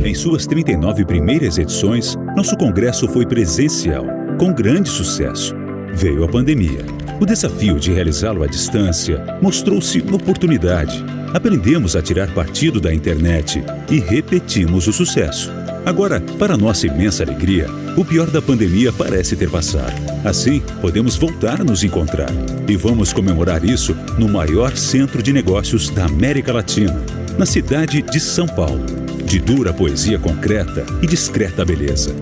Em suas 39 primeiras edições, nosso congresso foi presencial, com grande sucesso. Veio a pandemia. O desafio de realizá-lo à distância mostrou-se oportunidade. Aprendemos a tirar partido da internet e repetimos o sucesso. Agora, para nossa imensa alegria, o pior da pandemia parece ter passado. Assim, podemos voltar a nos encontrar. E vamos comemorar isso no maior centro de negócios da América Latina, na cidade de São Paulo. De dura poesia concreta e discreta beleza.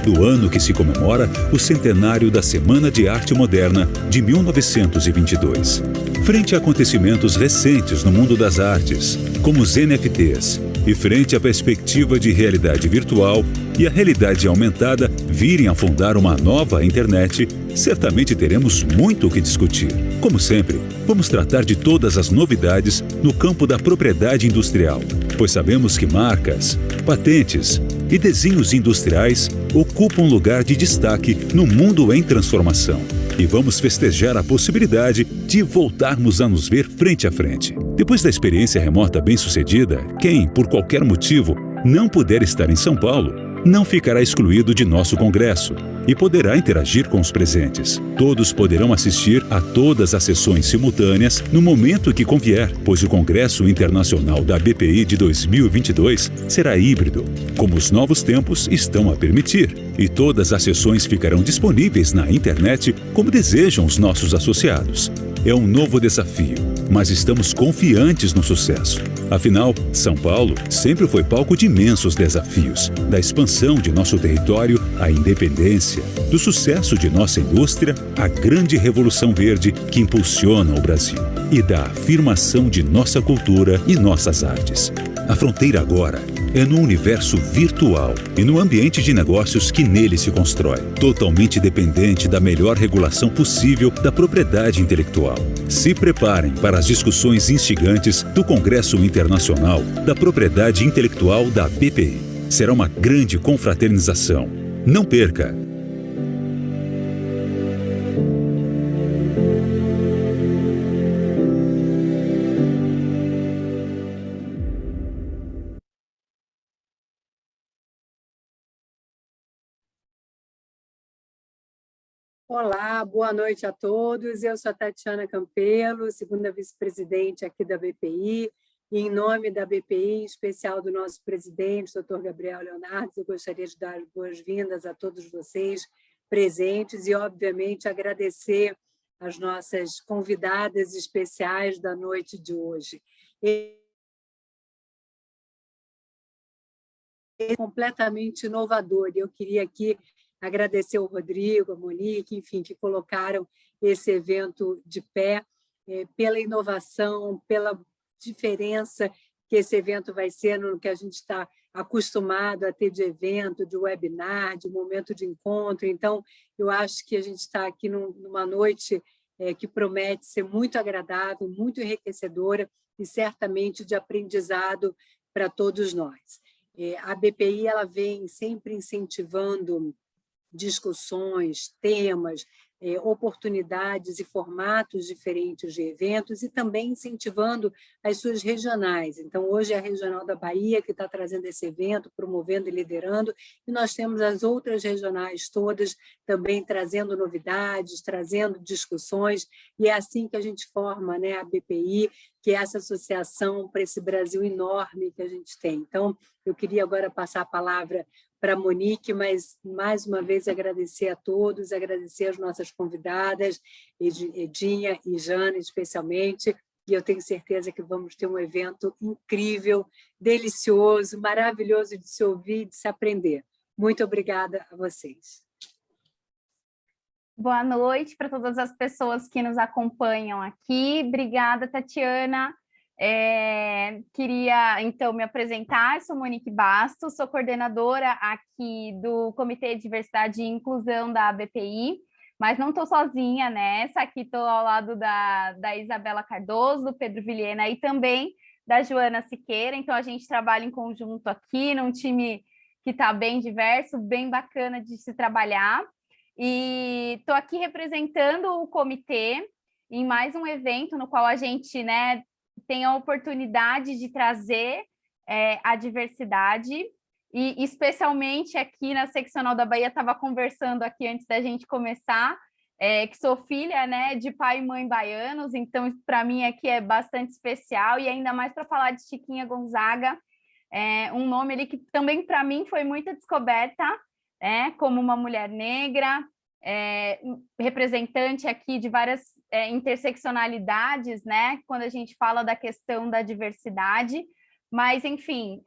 Do ano que se comemora o centenário da Semana de Arte Moderna de 1922. Frente a acontecimentos recentes no mundo das artes, como os NFTs, e frente à perspectiva de realidade virtual e a realidade aumentada virem a fundar uma nova internet, certamente teremos muito o que discutir. Como sempre, vamos tratar de todas as novidades no campo da propriedade industrial, pois sabemos que marcas, patentes e desenhos industriais ocupam um lugar de destaque no mundo em transformação. E vamos festejar a possibilidade de voltarmos a nos ver frente a frente. Depois da experiência remota bem-sucedida, quem, por qualquer motivo, não puder estar em São Paulo, não ficará excluído de nosso congresso e poderá interagir com os presentes. Todos poderão assistir a todas as sessões simultâneas no momento que convier, pois o Congresso Internacional da BPI de 2022 será híbrido, como os novos tempos estão a permitir, e todas as sessões ficarão disponíveis na internet como desejam os nossos associados. É um novo desafio, mas estamos confiantes no sucesso. Afinal, São Paulo sempre foi palco de imensos desafios, da expansão de nosso território à independência, do sucesso de nossa indústria à grande revolução verde que impulsiona o Brasil, e da afirmação de nossa cultura e nossas artes. A fronteira agora é no universo virtual e no ambiente de negócios que nele se constrói, totalmente dependente da melhor regulação possível da propriedade intelectual. Se preparem para as discussões instigantes do Congresso Internacional da Propriedade Intelectual da BPI. Será uma grande confraternização. Não perca! Olá, boa noite a todos. Eu sou a Tatiana Campelo, segunda vice-presidente aqui da BPI. E em nome da BPI, em especial do nosso presidente, Dr. Gabriel Leonardo, eu gostaria de dar boas-vindas a todos vocês presentes e, obviamente, agradecer as nossas convidadas especiais da noite de hoje. É completamente inovador. Eu queria aqui agradecer ao Rodrigo, a Monique, enfim, que colocaram esse evento de pé, pela inovação, pela diferença que esse evento vai ser no que a gente está acostumado a ter de evento, de webinar, de momento de encontro. Então, eu acho que a gente está aqui numa noite que promete ser muito agradável, muito enriquecedora e certamente de aprendizado para todos nós. A BPI ela vem sempre incentivando discussões, temas, oportunidades e formatos diferentes de eventos e também incentivando as suas regionais. Então, hoje é a Regional da Bahia que está trazendo esse evento, promovendo e liderando, e nós temos as outras regionais todas também trazendo novidades, trazendo discussões, e é assim que a gente forma, né, a BPI, que é essa associação para esse Brasil enorme que a gente tem. Então, eu queria agora passar a palavra para a Monique, mas, mais uma vez, agradecer a todos, agradecer as nossas convidadas, Edinha e Jana, especialmente, e eu tenho certeza que vamos ter um evento incrível, delicioso, maravilhoso de se ouvir e de se aprender. Muito obrigada a vocês. Boa noite para todas as pessoas que nos acompanham aqui. Obrigada, Tatiana. Queria, então, me apresentar. Sou Monique Bastos, sou coordenadora aqui do Comitê de Diversidade e Inclusão da BPI, mas não estou sozinha nessa. Aqui estou ao lado da Isabela Cardoso, do Pedro Vilhena e também da Joana Siqueira. Então, a gente trabalha em conjunto aqui, num time que está bem diverso, bem bacana de se trabalhar. E estou aqui representando o comitê em mais um evento no qual a gente, né, tem a oportunidade de trazer a diversidade, e especialmente aqui na Seccional da Bahia, estava conversando aqui antes da gente começar, que sou filha, né, de pai e mãe baianos, então para mim aqui é bastante especial, e ainda mais para falar de Chiquinha Gonzaga, um nome ali que também para mim foi muita descoberta, como uma mulher negra, representante aqui de várias interseccionalidades, né, quando a gente fala da questão da diversidade, mas, enfim,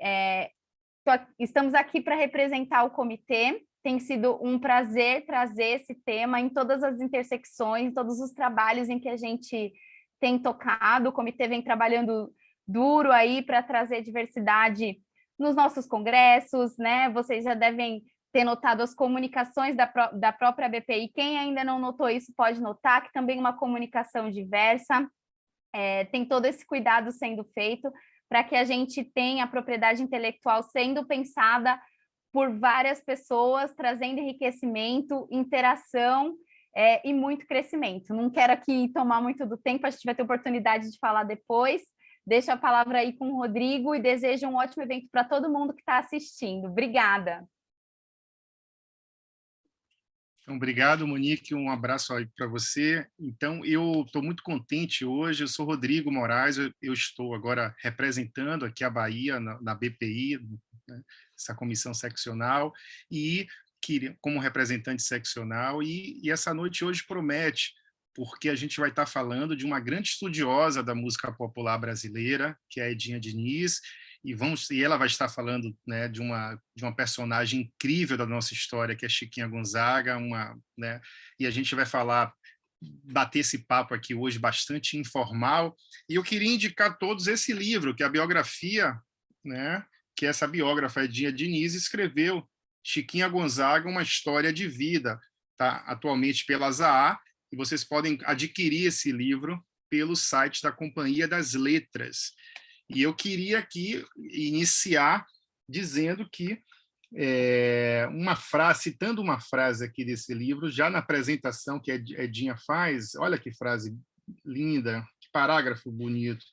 estamos aqui para representar o comitê. Tem sido um prazer trazer esse tema em todas as intersecções, em todos os trabalhos em que a gente tem tocado. O comitê vem trabalhando duro aí para trazer diversidade nos nossos congressos, né? Vocês já devem ter notado as comunicações da própria BPI. Quem ainda não notou isso pode notar que também uma comunicação diversa, tem todo esse cuidado sendo feito para que a gente tenha a propriedade intelectual sendo pensada por várias pessoas, trazendo enriquecimento, interação e muito crescimento. Não quero aqui tomar muito do tempo, a gente vai ter oportunidade de falar depois. Deixo a palavra aí com o Rodrigo e desejo um ótimo evento para todo mundo que está assistindo. Obrigada. Então, obrigado, Monique, um abraço aí para você. Então, eu estou muito contente hoje, eu sou Rodrigo Moraes, eu estou agora representando aqui a Bahia na BPI, né, essa comissão seccional, e como representante seccional, e essa noite hoje promete, porque a gente vai estar falando de uma grande estudiosa da música popular brasileira, que é a Edinha Diniz, e ela vai estar falando, né, de uma personagem incrível da nossa história, que é Chiquinha Gonzaga, né, e a gente vai bater esse papo aqui hoje bastante informal, e eu queria indicar a todos esse livro, que é a biografia, né, que essa biógrafa Edinha Diniz escreveu, Chiquinha Gonzaga, uma história de vida, tá? Atualmente pela ZAA, e vocês podem adquirir esse livro pelo site da Companhia das Letras. E eu queria aqui iniciar dizendo que citando uma frase aqui desse livro, já na apresentação que a Edinha faz, olha que frase linda, que parágrafo bonito.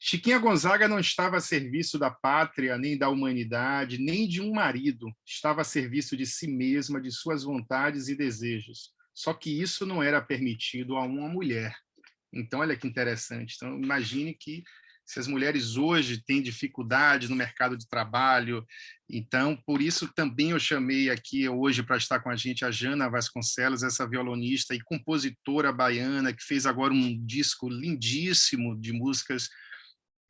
Chiquinha Gonzaga não estava a serviço da pátria, nem da humanidade, nem de um marido. Estava a serviço de si mesma, de suas vontades e desejos. Só que isso não era permitido a uma mulher. Então, olha que interessante. Então, imagine que se as mulheres hoje têm dificuldade no mercado de trabalho, então, por isso também eu chamei aqui hoje para estar com a gente a Jana Vasconcelos, essa violonista e compositora baiana, que fez agora um disco lindíssimo de músicas,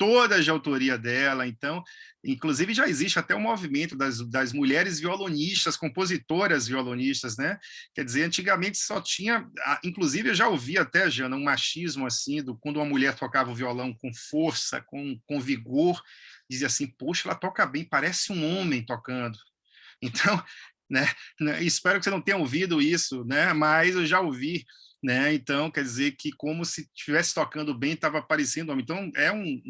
todas de autoria dela. Então, inclusive já existe até o movimento das mulheres violonistas, compositoras violonistas, né? Quer dizer, antigamente só tinha, inclusive eu já ouvi até, Jana, um machismo assim, quando uma mulher tocava o violão com força, com vigor, dizia assim, poxa, ela toca bem, parece um homem tocando. Então, né, espero que você não tenha ouvido isso, né? Mas eu já ouvi né? Então, quer dizer que como se estivesse tocando bem, estava parecendo homem. Então, é um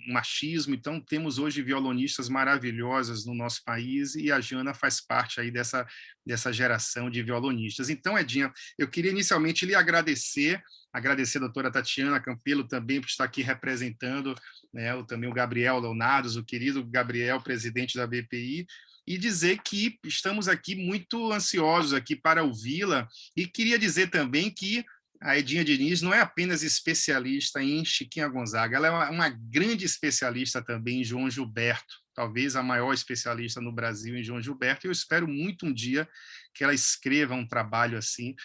machismo. Então, temos hoje violonistas maravilhosas no nosso país e a Jana faz parte aí dessa geração de violonistas. Então, Edinha, eu queria inicialmente lhe agradecer a doutora Tatiana Campelo também por estar aqui representando, né, também o Gabriel Leonardo, o querido Gabriel, presidente da BPI, e dizer que estamos aqui muito ansiosos aqui para ouvi-la, e queria dizer também que a Edinha Diniz não é apenas especialista em Chiquinha Gonzaga, ela é uma grande especialista também em João Gilberto, talvez a maior especialista no Brasil em João Gilberto, e eu espero muito um dia que ela escreva um trabalho assim,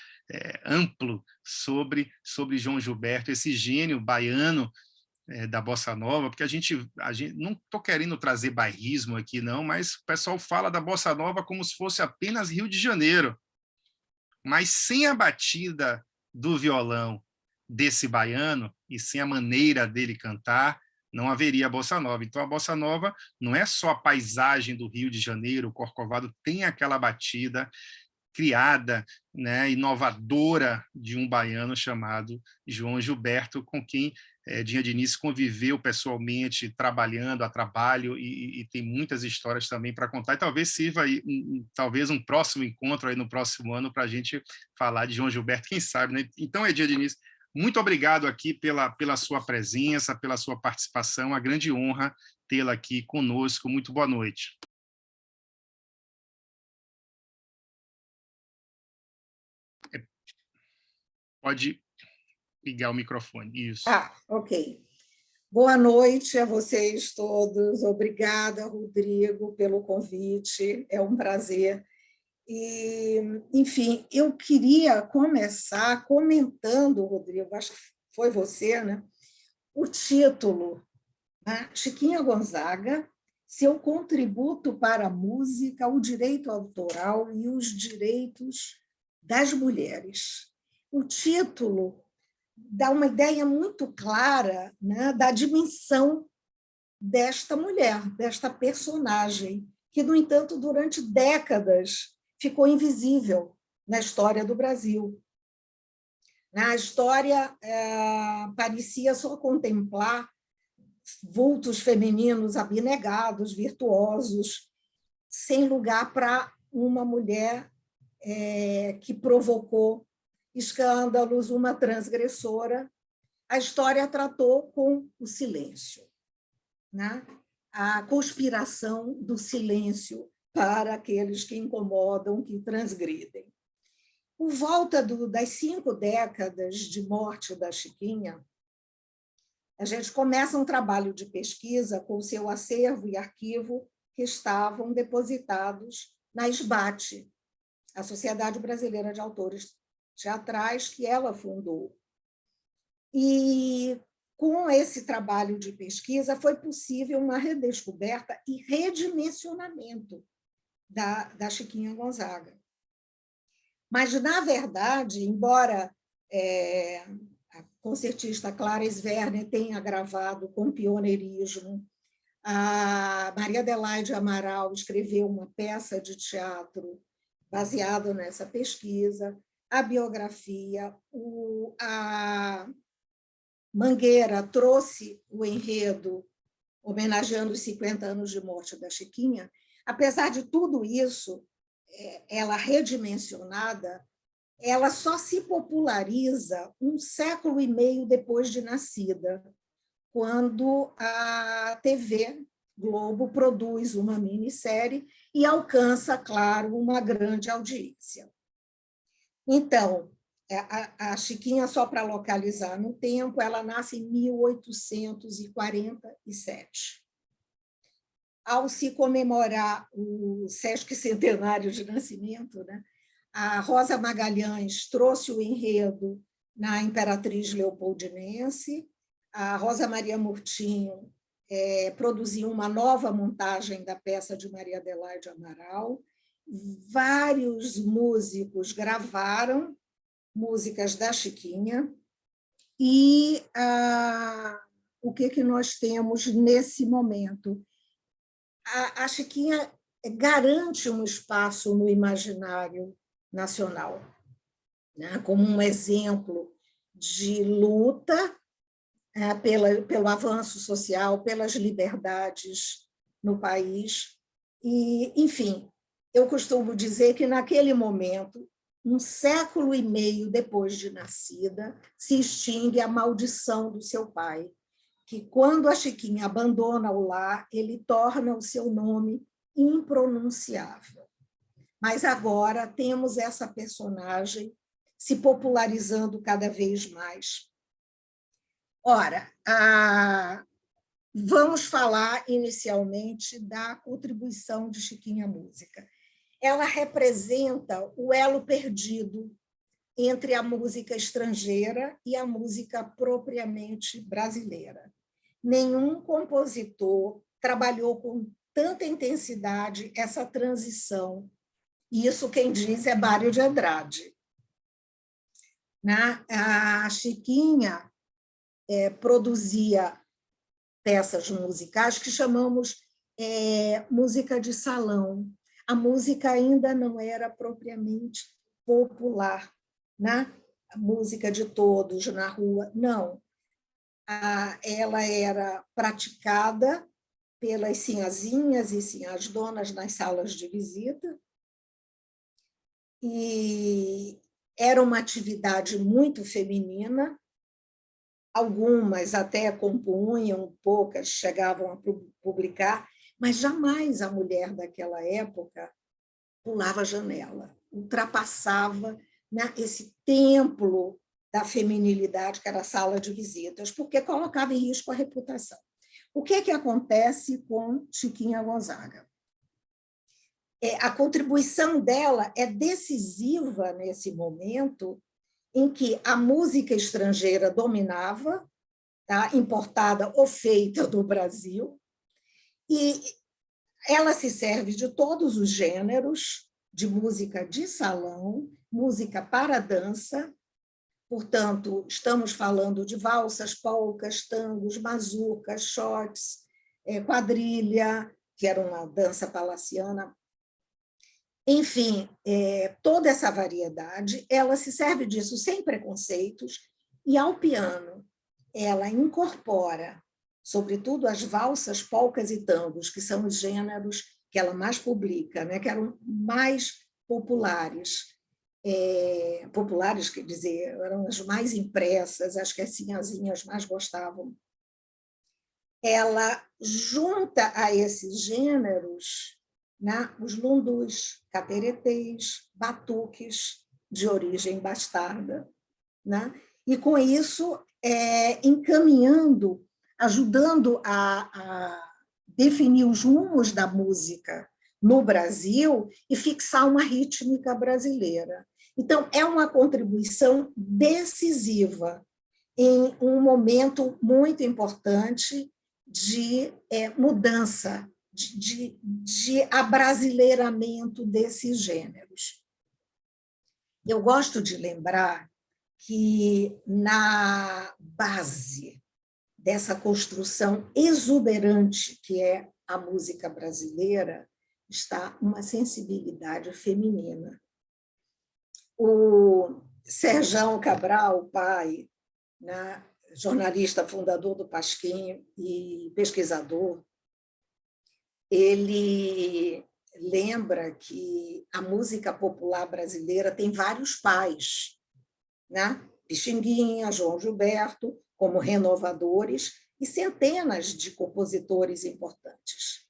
amplo sobre João Gilberto, esse gênio baiano, da Bossa Nova, porque a gente não estou querendo trazer bairrismo aqui, não, mas o pessoal fala da Bossa Nova como se fosse apenas Rio de Janeiro, mas sem a batida do violão desse baiano e sem a maneira dele cantar, não haveria Bossa Nova. Então, a Bossa Nova não é só a paisagem do Rio de Janeiro, o Corcovado tem aquela batida criada, né, inovadora de um baiano chamado João Gilberto, com quem Edinha Diniz conviveu pessoalmente, trabalhando a trabalho, e tem muitas histórias também para contar, e talvez sirva aí, talvez um próximo encontro aí no próximo ano para a gente falar de João Gilberto, quem sabe, né? Então, Edinha Diniz, muito obrigado aqui pela sua presença, pela sua participação, uma grande honra tê-la aqui conosco, muito boa noite. Pode ligar o microfone, isso. Ok. Boa noite a vocês todos. Obrigada, Rodrigo, pelo convite. É um prazer. E, enfim, eu queria começar comentando, Rodrigo, acho que foi você, né? O título, né? Chiquinha Gonzaga, seu contributo para a música, o direito autoral e os direitos das mulheres. O título dá uma ideia muito clara, né, da dimensão desta mulher, desta personagem, que, no entanto, durante décadas ficou invisível na história do Brasil. A história parecia só contemplar vultos femininos abnegados, virtuosos, sem lugar para uma mulher que provocou escândalos, uma transgressora. A história tratou com o silêncio, né? A conspiração do silêncio para aqueles que incomodam, que transgridem. Por volta das 5 décadas de morte da Chiquinha, a gente começa um trabalho de pesquisa com o seu acervo e arquivo que estavam depositados na SBAT, a Sociedade Brasileira de Autores Teatrais, que ela fundou. E, com esse trabalho de pesquisa, foi possível uma redescoberta e redimensionamento da Chiquinha Gonzaga. Mas, na verdade, embora a concertista Clara Sverner tenha gravado com pioneirismo, a Maria Adelaide Amaral escreveu uma peça de teatro baseada nessa pesquisa, a biografia, a Mangueira trouxe o enredo homenageando os 50 anos de morte da Chiquinha. Apesar de tudo isso, ela redimensionada, ela só se populariza 1 século e meio depois de nascida, quando a TV Globo produz uma minissérie e alcança, claro, uma grande audiência. Então, a Chiquinha, só para localizar no tempo, ela nasce em 1847. Ao se comemorar o sesquicentenário de nascimento, né, a Rosa Magalhães trouxe o enredo na Imperatriz Leopoldinense, a Rosa Maria Murtinho produziu uma nova montagem da peça de Maria Adelaide Amaral. Vários músicos gravaram músicas da Chiquinha, e o que nós temos nesse momento? A Chiquinha garante um espaço no imaginário nacional. né, como um exemplo de luta pelo avanço social, pelas liberdades no país. E, enfim, eu costumo dizer que, naquele momento, 1,5 século depois de nascida, se extingue a maldição do seu pai, que, quando a Chiquinha abandona o lar, ele torna o seu nome impronunciável. Mas agora temos essa personagem se popularizando cada vez mais. Ora, vamos falar inicialmente da contribuição de Chiquinha à música. Ela representa o elo perdido entre a música estrangeira e a música propriamente brasileira. Nenhum compositor trabalhou com tanta intensidade essa transição. Isso quem diz é Mário de Andrade. A Chiquinha produzia peças musicais que chamamos música de salão. A música ainda não era propriamente popular, né? A música de todos na rua, não. Ela era praticada pelas sinhazinhas e sinhas-donas nas salas de visita, e era uma atividade muito feminina. Algumas até compunham, poucas chegavam a publicar, mas jamais a mulher daquela época pulava a janela, ultrapassava, né, esse templo da feminilidade, que era a sala de visitas, porque colocava em risco a reputação. O que acontece com Chiquinha Gonzaga? A contribuição dela é decisiva nesse momento em que a música estrangeira dominava, tá? Importada ou feita do Brasil, e ela se serve de todos os gêneros, de música de salão, música para dança. Portanto, estamos falando de valsas, polcas, tangos, mazurcas, shots, quadrilha, que era uma dança palaciana. Enfim, toda essa variedade, ela se serve disso sem preconceitos, e ao piano ela incorpora, sobretudo, as valsas, polcas e tangos, que são os gêneros que ela mais publica, né, que eram mais populares. Populares, quer dizer, eram as mais impressas, as que as sinhazinhas mais gostavam. Ela junta a esses gêneros, né, os lundus, cateretês, batuques de origem bastarda, né, e, com isso, encaminhando, ajudando a definir os rumos da música no Brasil e fixar uma rítmica brasileira. Então, é uma contribuição decisiva em um momento muito importante de mudança, de abrasileiramento desses gêneros. Eu gosto de lembrar que, na base dessa construção exuberante que é a música brasileira, está uma sensibilidade feminina. O Serjão Cabral, pai, né, jornalista, fundador do Pasquim e pesquisador, ele lembra que a música popular brasileira tem vários pais, né? Pixinguinha, João Gilberto, como renovadores, e centenas de compositores importantes,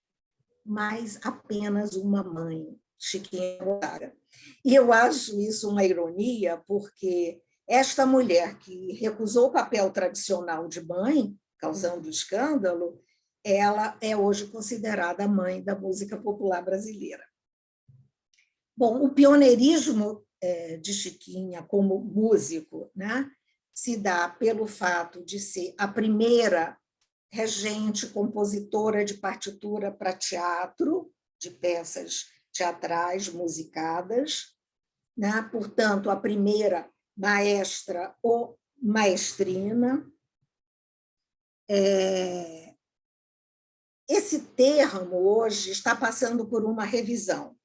mas apenas uma mãe, Chiquinha Gonzaga. E eu acho isso uma ironia, porque esta mulher que recusou o papel tradicional de mãe, causando escândalo, ela é hoje considerada a mãe da música popular brasileira. Bom, o pioneirismo de Chiquinha como músico, né, se dá pelo fato de ser a primeira regente compositora de partitura para teatro, de peças teatrais musicadas, né? Portanto, a primeira maestra ou maestrina. Esse termo hoje está passando por uma revisão.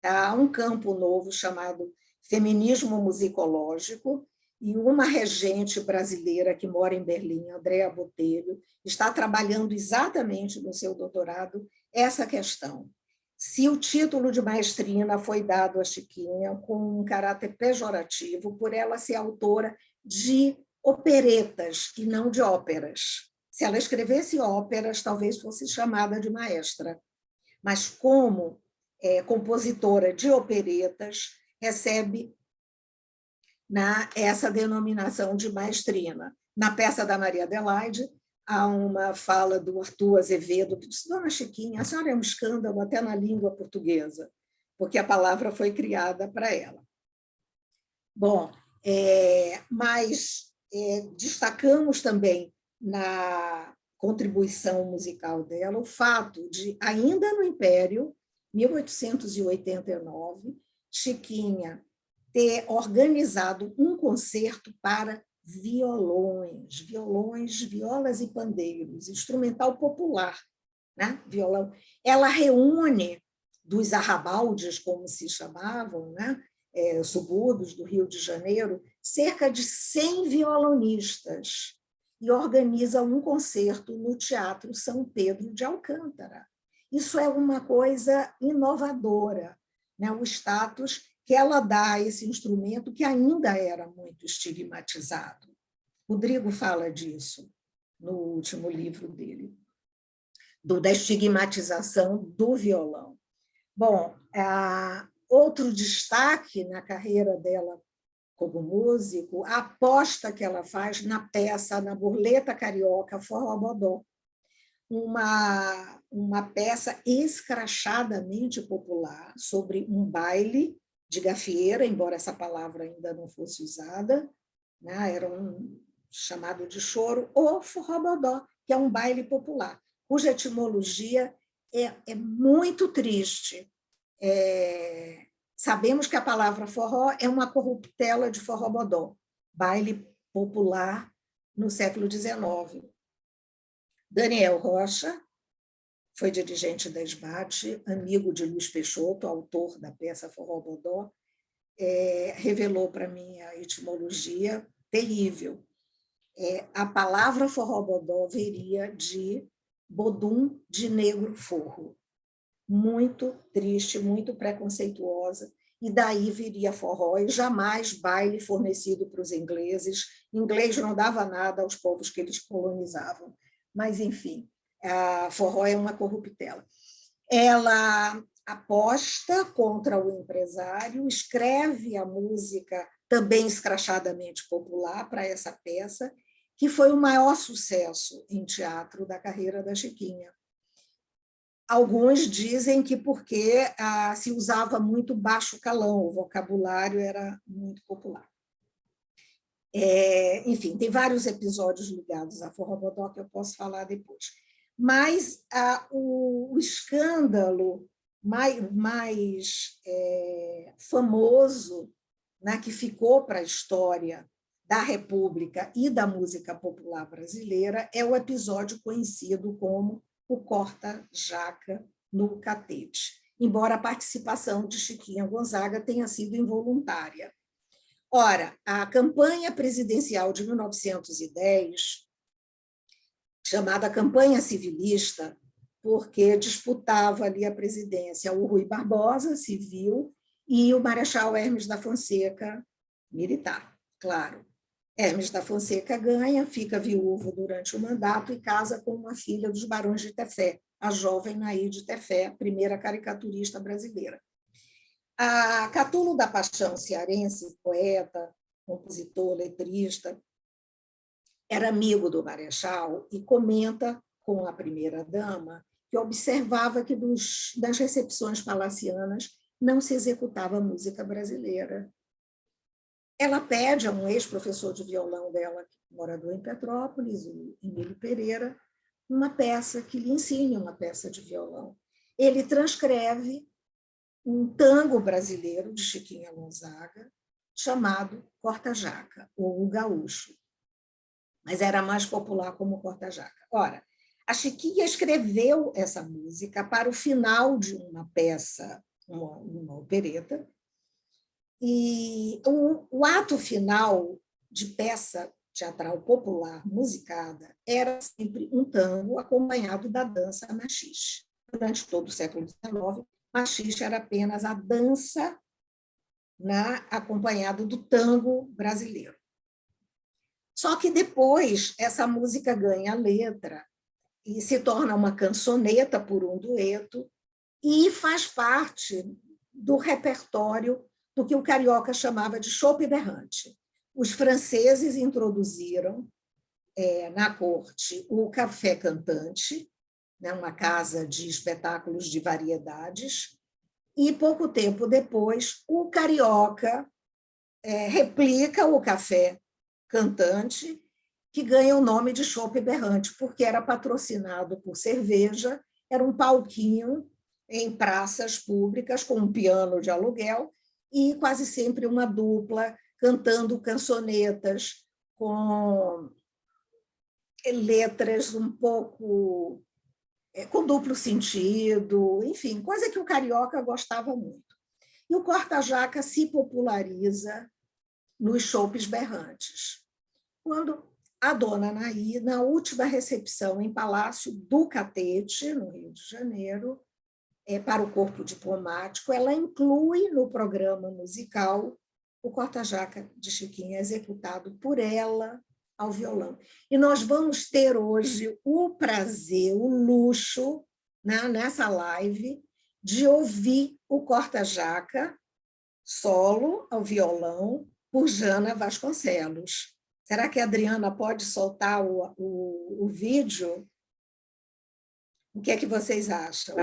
Há um campo novo chamado feminismo musicológico, e uma regente brasileira que mora em Berlim, Andréa Botelho, está trabalhando exatamente no seu doutorado essa questão. Se o título de maestrina foi dado a Chiquinha com um caráter pejorativo por ela ser autora de operetas e não de óperas. Se ela escrevesse óperas, talvez fosse chamada de maestra. Mas como compositora de operetas, recebe essa denominação de maestrina. Na peça da Maria Adelaide, há uma fala do Arthur Azevedo, que diz: Dona Chiquinha, a senhora é um escândalo até na língua portuguesa, porque a palavra foi criada para ela. Bom, mas destacamos também na contribuição musical dela o fato de, ainda no Império, 1889, Chiquinha ter organizado um concerto para violões, violas e pandeiros, instrumental popular, né? Violão. Ela reúne dos arrabaldes, como se chamavam, né? Subúrbios do Rio de Janeiro, cerca de 100 violonistas e organiza um concerto no Teatro São Pedro de Alcântara. Isso é uma coisa inovadora, né? O status que ela dá a esse instrumento que ainda era muito estigmatizado. Rodrigo fala disso no último livro dele, da estigmatização do violão. Bom, outro destaque na carreira dela como músico, a aposta que ela faz na peça, na Burleta Carioca, Forró-Bodó, uma peça escrachadamente popular sobre um baile de gafieira, embora essa palavra ainda não fosse usada, né? Era chamado de choro, ou forró-bodó, que é um baile popular, cuja etimologia é muito triste. Sabemos que a palavra forró é uma corruptela de forró-bodó, baile popular no século XIX. Daniel Rocha foi dirigente da SBAT, amigo de Luiz Peixoto, autor da peça Forró-Bodó, revelou para mim a etimologia terrível. A palavra Forró-Bodó viria de bodum, de negro forro. Muito triste, muito preconceituosa, e daí viria forró, e jamais baile fornecido para os ingleses. Inglês não dava nada aos povos que eles colonizavam. Mas, enfim, a forró é uma corruptela. Ela aposta contra o empresário, escreve a música também escrachadamente popular para essa peça, que foi o maior sucesso em teatro da carreira da Chiquinha. Alguns dizem que porque se usava muito baixo calão, o vocabulário era muito popular. Enfim, tem vários episódios ligados a Forró-Bodó que eu posso falar depois. Mas o escândalo mais famoso, né, que ficou para a história da República e da música popular brasileira é o episódio conhecido como o corta-jaca no Catete, embora a participação de Chiquinha Gonzaga tenha sido involuntária. Ora, a campanha presidencial de 1910, chamada Campanha Civilista, porque disputava ali a presidência o Rui Barbosa, civil, e o Marechal Hermes da Fonseca, militar, claro. Hermes da Fonseca ganha, fica viúvo durante o mandato e casa com uma filha dos Barões de Tefé, a jovem Nair de Tefé, primeira caricaturista brasileira. A Catulo da Paixão cearense, poeta, compositor, letrista, era amigo do Marechal e comenta com a primeira-dama que observava que das recepções palacianas não se executava música brasileira. Ela pede a um ex-professor de violão dela, morador em Petrópolis, o Emílio Pereira, uma peça que lhe ensine uma peça de violão. Ele transcreve um tango brasileiro de Chiquinha Gonzaga, chamado Corta-Jaca, ou O Gaúcho, mas era mais popular como Corta-Jaca. Ora, a Chiquinha escreveu essa música para o final de uma peça, uma opereta, E o ato final de peça teatral popular musicada era sempre um tango acompanhado da dança machixe. Durante todo o século XIX, machixe era apenas a dança acompanhado do tango brasileiro. Só que depois essa música ganha letra e se torna uma cançoneta por um dueto e faz parte do repertório do que o carioca chamava de chope berrante. Os franceses introduziram na corte o café cantante, uma casa de espetáculos de variedades, e pouco tempo depois o carioca replica o café cantante, que ganha o nome de chope berrante, porque era patrocinado por cerveja, era um palquinho em praças públicas com um piano de aluguel e quase sempre uma dupla cantando cançonetas com letras um pouco com duplo sentido, enfim, coisa que o carioca gostava muito. E o corta-jaca se populariza nos chopes berrantes. Quando a dona Anaí, na última recepção em Palácio do Catete, no Rio de Janeiro, para o corpo diplomático, ela inclui no programa musical o corta-jaca de Chiquinha, executado por ela ao violão. E nós vamos ter hoje o prazer, o luxo, nessa live, de ouvir o corta-jaca solo ao violão por Jana Vasconcelos. Será que a Adriana pode soltar o vídeo? O que é que vocês acham?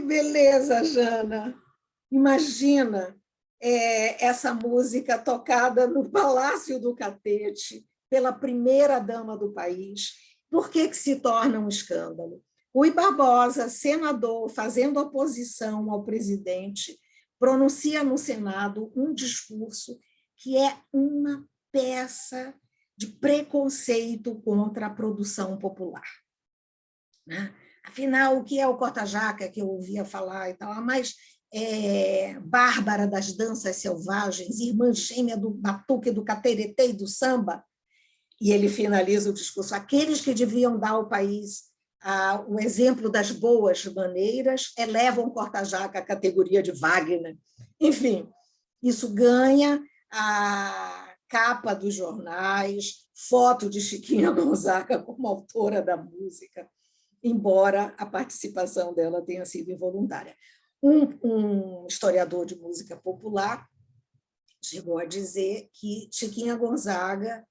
Beleza, Jana. Imagina essa música tocada no Palácio do Catete pela primeira-dama do país. Por que se torna um escândalo? Rui Barbosa, senador, fazendo oposição ao presidente, pronuncia no Senado um discurso que é uma peça de preconceito contra a produção popular, né? Afinal, o que é o corta-jaca, que eu ouvia falar e tal, a mais bárbara das danças selvagens, irmã gêmea do batuque, do cateretê e do samba, e ele finaliza o discurso, aqueles que deviam dar ao país o exemplo das boas maneiras elevam Corta-Jaca à categoria de Wagner. Enfim, isso ganha a capa dos jornais, foto de Chiquinha Gonzaga como autora da música, embora a participação dela tenha sido involuntária. Um historiador de música popular chegou a dizer que Chiquinha Gonzaga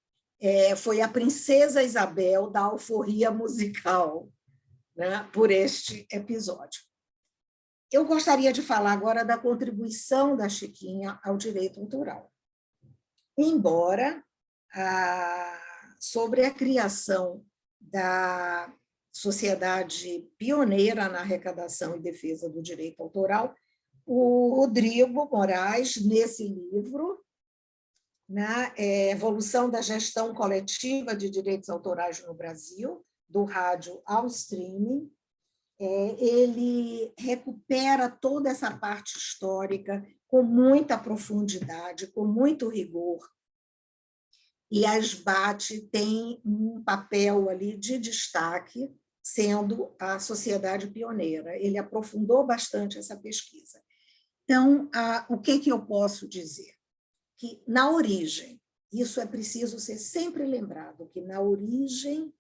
foi a princesa Isabel da alforria musical, né, por este episódio. Eu gostaria de falar agora da contribuição da Chiquinha ao direito autoral. Embora sobre a criação da sociedade pioneira na arrecadação e defesa do direito autoral, o Rodrigo Moraes, nesse livro, na Evolução da Gestão Coletiva de Direitos Autorais no Brasil, do rádio ao streaming, ele recupera toda essa parte histórica com muita profundidade, com muito rigor, e a SBAT tem um papel ali de destaque, sendo a sociedade pioneira. Ele aprofundou bastante essa pesquisa. Então, o que eu posso dizer? Que, na origem, isso é preciso ser sempre lembrado, que na origem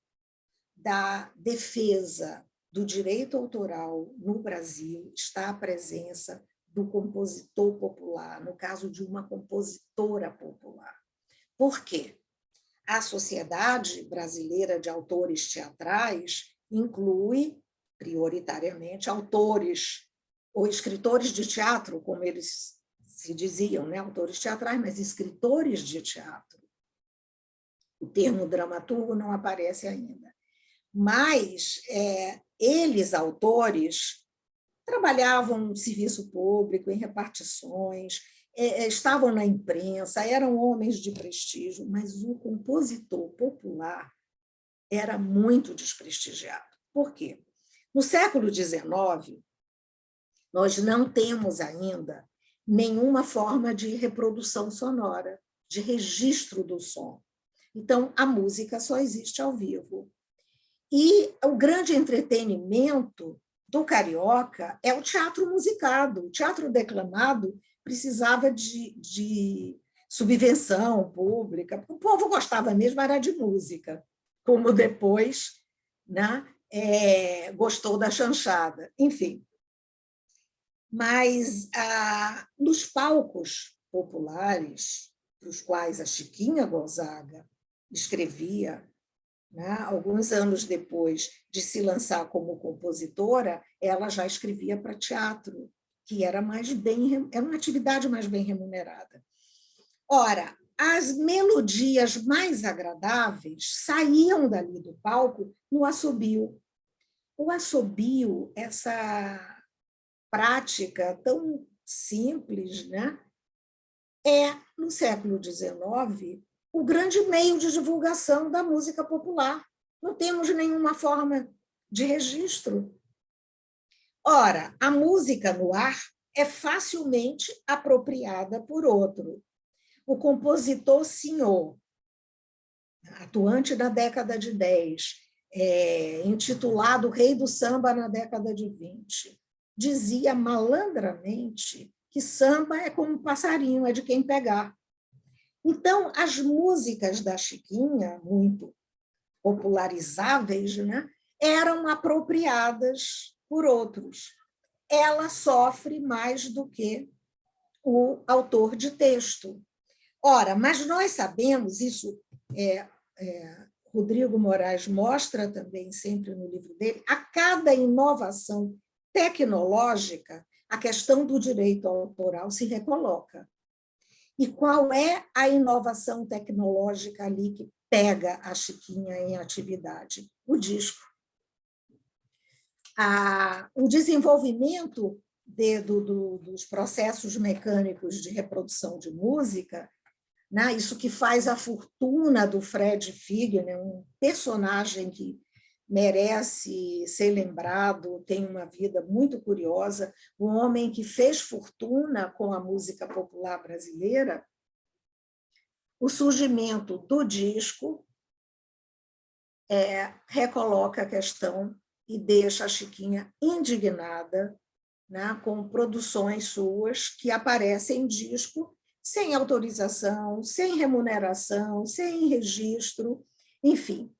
da defesa do direito autoral no Brasil está a presença do compositor popular, no caso de uma compositora popular. Por quê? A Sociedade Brasileira de Autores Teatrais inclui, prioritariamente, autores ou escritores de teatro, como eles se diziam, né? Autores teatrais, mas escritores de teatro. O termo dramaturgo não aparece ainda. Mas eles, autores, trabalhavam no serviço público, em repartições, estavam na imprensa, eram homens de prestígio, mas o compositor popular era muito desprestigiado. Por quê? No século XIX, nós não temos ainda nenhuma forma de reprodução sonora, de registro do som. Então, a música só existe ao vivo. E o grande entretenimento do carioca é o teatro musicado. O teatro declamado precisava de subvenção pública. O povo gostava mesmo era de música, como depois, né, gostou da chanchada. Enfim. Mas nos palcos populares, para os quais a Chiquinha Gonzaga escrevia, né, alguns anos depois de se lançar como compositora, ela já escrevia para teatro, que era uma atividade mais bem remunerada. Ora, as melodias mais agradáveis saíam dali do palco no assobio. O assobio, essa prática tão simples, né, no século XIX, o grande meio de divulgação da música popular. Não temos nenhuma forma de registro. Ora, a música no ar é facilmente apropriada por outro. O compositor senhor, atuante da década de 10, intitulado Rei do Samba na década de 20, dizia malandramente que samba é como um passarinho, é de quem pegar. Então, as músicas da Chiquinha, muito popularizáveis, né, eram apropriadas por outros. Ela sofre mais do que o autor de texto. Ora, mas nós sabemos, isso Rodrigo Moraes mostra também sempre no livro dele, a cada inovação tecnológica, a questão do direito autoral se recoloca. E qual é a inovação tecnológica ali que pega a Chiquinha em atividade? O disco. O desenvolvimento dos processos mecânicos de reprodução de música, né, isso que faz a fortuna do Fred Figner, um personagem que merece ser lembrado, tem uma vida muito curiosa, um homem que fez fortuna com a música popular brasileira, o surgimento do disco, recoloca a questão e deixa a Chiquinha indignada, né, com produções suas que aparecem em disco sem autorização, sem remuneração, sem registro, enfim.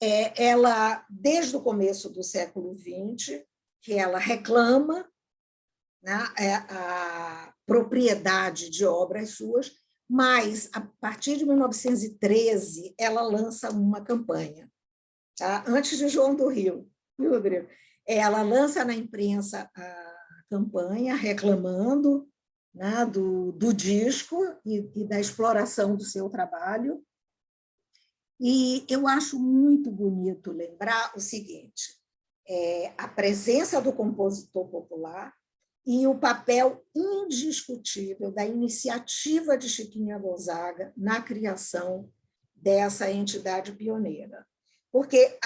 Ela, desde o começo do século XX, que ela reclama, né, a propriedade de obras suas, mas, a partir de 1913, ela lança uma campanha, tá? Antes de João do Rio, viu, Rodrigo? Ela lança na imprensa a campanha reclamando, né, do disco e da exploração do seu trabalho. E eu acho muito bonito lembrar o seguinte, a presença do compositor popular e o papel indiscutível da iniciativa de Chiquinha Gonzaga na criação dessa entidade pioneira. Porque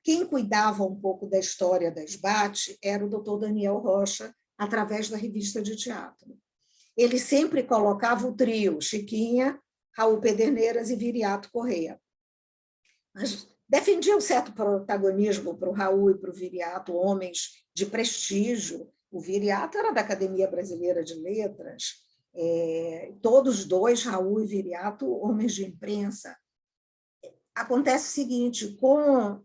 quem cuidava um pouco da história da SBAT era o doutor Daniel Rocha, através da revista de teatro. Ele sempre colocava o trio, Chiquinha, Raul Pederneiras e Viriato Corrêa. Mas defendia um certo protagonismo para o Raul e para o Viriato, homens de prestígio. O Viriato era da Academia Brasileira de Letras, todos dois, Raul e Viriato, homens de imprensa. Acontece o seguinte, com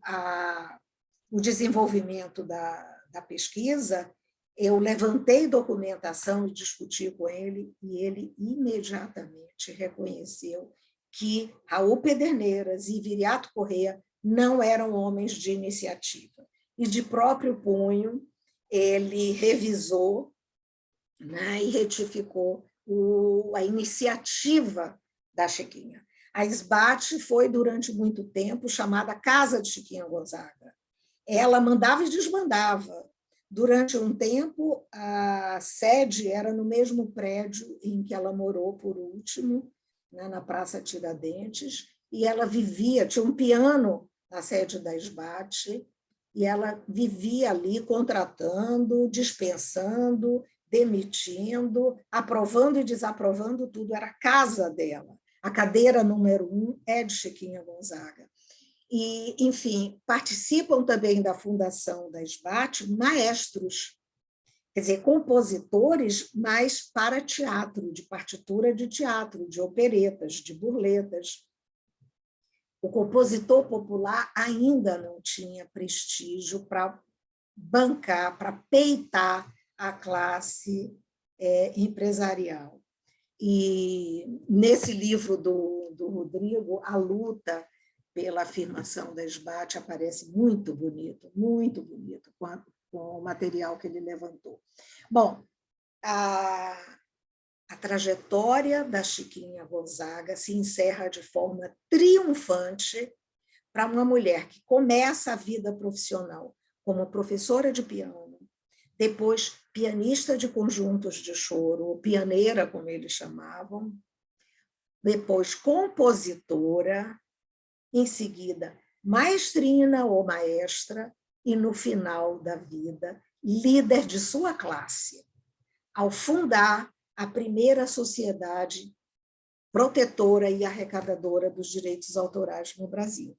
o desenvolvimento da pesquisa, eu levantei documentação e discuti com ele, e ele imediatamente reconheceu que Raul Pederneiras e Viriato Corrêa não eram homens de iniciativa. E, de próprio punho, ele revisou, né, e retificou a iniciativa da Chiquinha. A SBAT foi, durante muito tempo, chamada Casa de Chiquinha Gonzaga. Ela mandava e desmandava. Durante um tempo, a sede era no mesmo prédio em que ela morou por último, né, na Praça Tiradentes, e ela vivia, tinha um piano na sede da SBAT, e ela vivia ali contratando, dispensando, demitindo, aprovando e desaprovando tudo, era a casa dela. A cadeira número 1 é de Chiquinha Gonzaga. E, enfim, participam também da fundação da SBAT maestros, quer dizer, compositores, mas para teatro, de partitura de teatro, de operetas, de burletas. O compositor popular ainda não tinha prestígio para bancar, para peitar a classe empresarial. E, nesse livro do Rodrigo, a luta pela afirmação da SBAT aparece muito bonito com o material que ele levantou. Bom, a trajetória da Chiquinha Gonzaga se encerra de forma triunfante para uma mulher que começa a vida profissional como professora de piano, depois pianista de conjuntos de choro, ou pianeira, como eles chamavam, depois compositora, em seguida maestrina ou maestra, e, no final da vida, líder de sua classe, ao fundar a primeira sociedade protetora e arrecadadora dos direitos autorais no Brasil.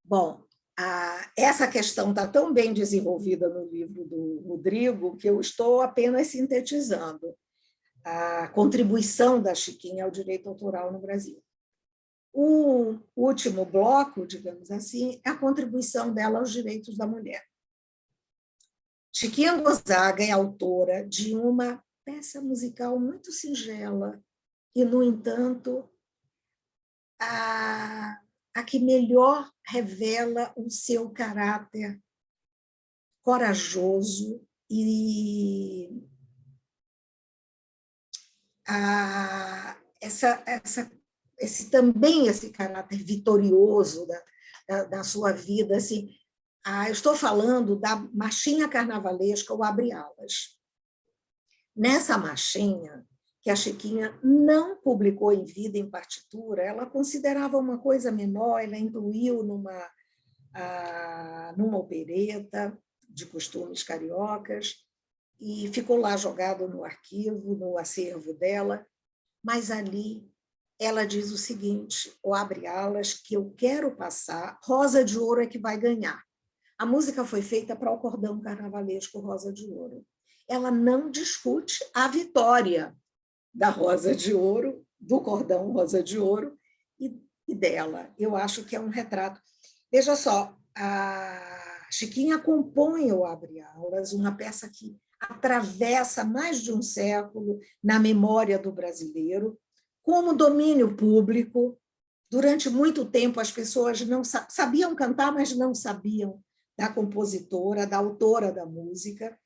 Bom, essa questão está tão bem desenvolvida no livro do Rodrigo que eu estou apenas sintetizando a contribuição da Chiquinha ao direito autoral no Brasil. O último bloco, digamos assim, é a contribuição dela aos direitos da mulher. Chiquinha Gonzaga é autora de uma peça musical muito singela e, no entanto, a que melhor revela o seu caráter corajoso e também esse caráter vitorioso da sua vida. Assim, eu estou falando da marchinha carnavalesca, o Abre Alas. Nessa marchinha, que a Chiquinha não publicou em vida em partitura, ela considerava uma coisa menor, ela incluiu numa opereta de costumes cariocas, e ficou lá jogado no arquivo, no acervo dela, mas ali ela diz o seguinte, ou abre alas, que eu quero passar, Rosa de Ouro é que vai ganhar. A música foi feita para o cordão carnavalesco Rosa de Ouro. Ela não discute a vitória da Rosa de Ouro, do cordão Rosa de Ouro e dela. Eu acho que é um retrato. Veja só, a Chiquinha compõe o Abre Alas, uma peça que atravessa mais de um século na memória do brasileiro, como domínio público. Durante muito tempo, as pessoas não sabiam cantar, mas não sabiam da compositora, da autora da música.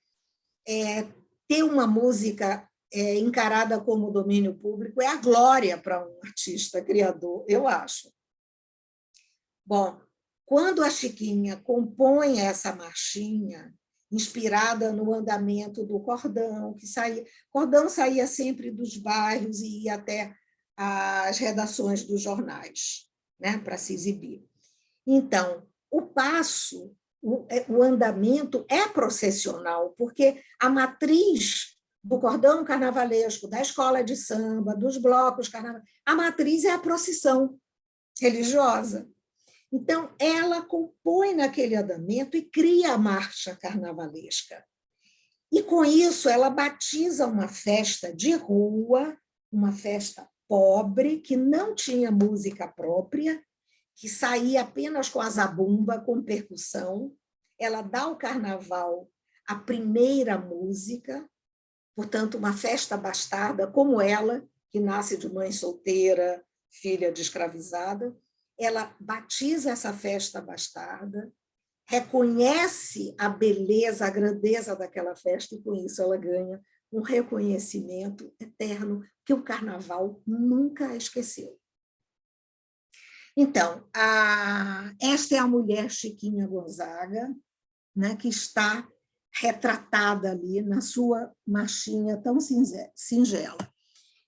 Ter uma música encarada como domínio público é a glória para um artista criador, eu acho. Bom, quando a Chiquinha compõe essa marchinha, inspirada no andamento do cordão, cordão saía sempre dos bairros e ia até as redações dos jornais, né, para se exibir. Então, o passo, o andamento é processional, porque a matriz do cordão carnavalesco, da escola de samba, dos blocos carnavalescos, a matriz é a procissão religiosa. Então, ela compõe naquele andamento e cria a marcha carnavalesca. E, com isso, ela batiza uma festa de rua, uma festa pobre, que não tinha música própria, que saía apenas com a zabumba, com percussão. Ela dá ao carnaval a primeira música, portanto, uma festa bastarda como ela, que nasce de mãe solteira, filha de escravizada. Ela batiza essa festa bastarda, reconhece a beleza, a grandeza daquela festa, e com isso ela ganha um reconhecimento eterno que o carnaval nunca esqueceu. Então, esta é a mulher Chiquinha Gonzaga, né, que está retratada ali na sua marchinha tão singela.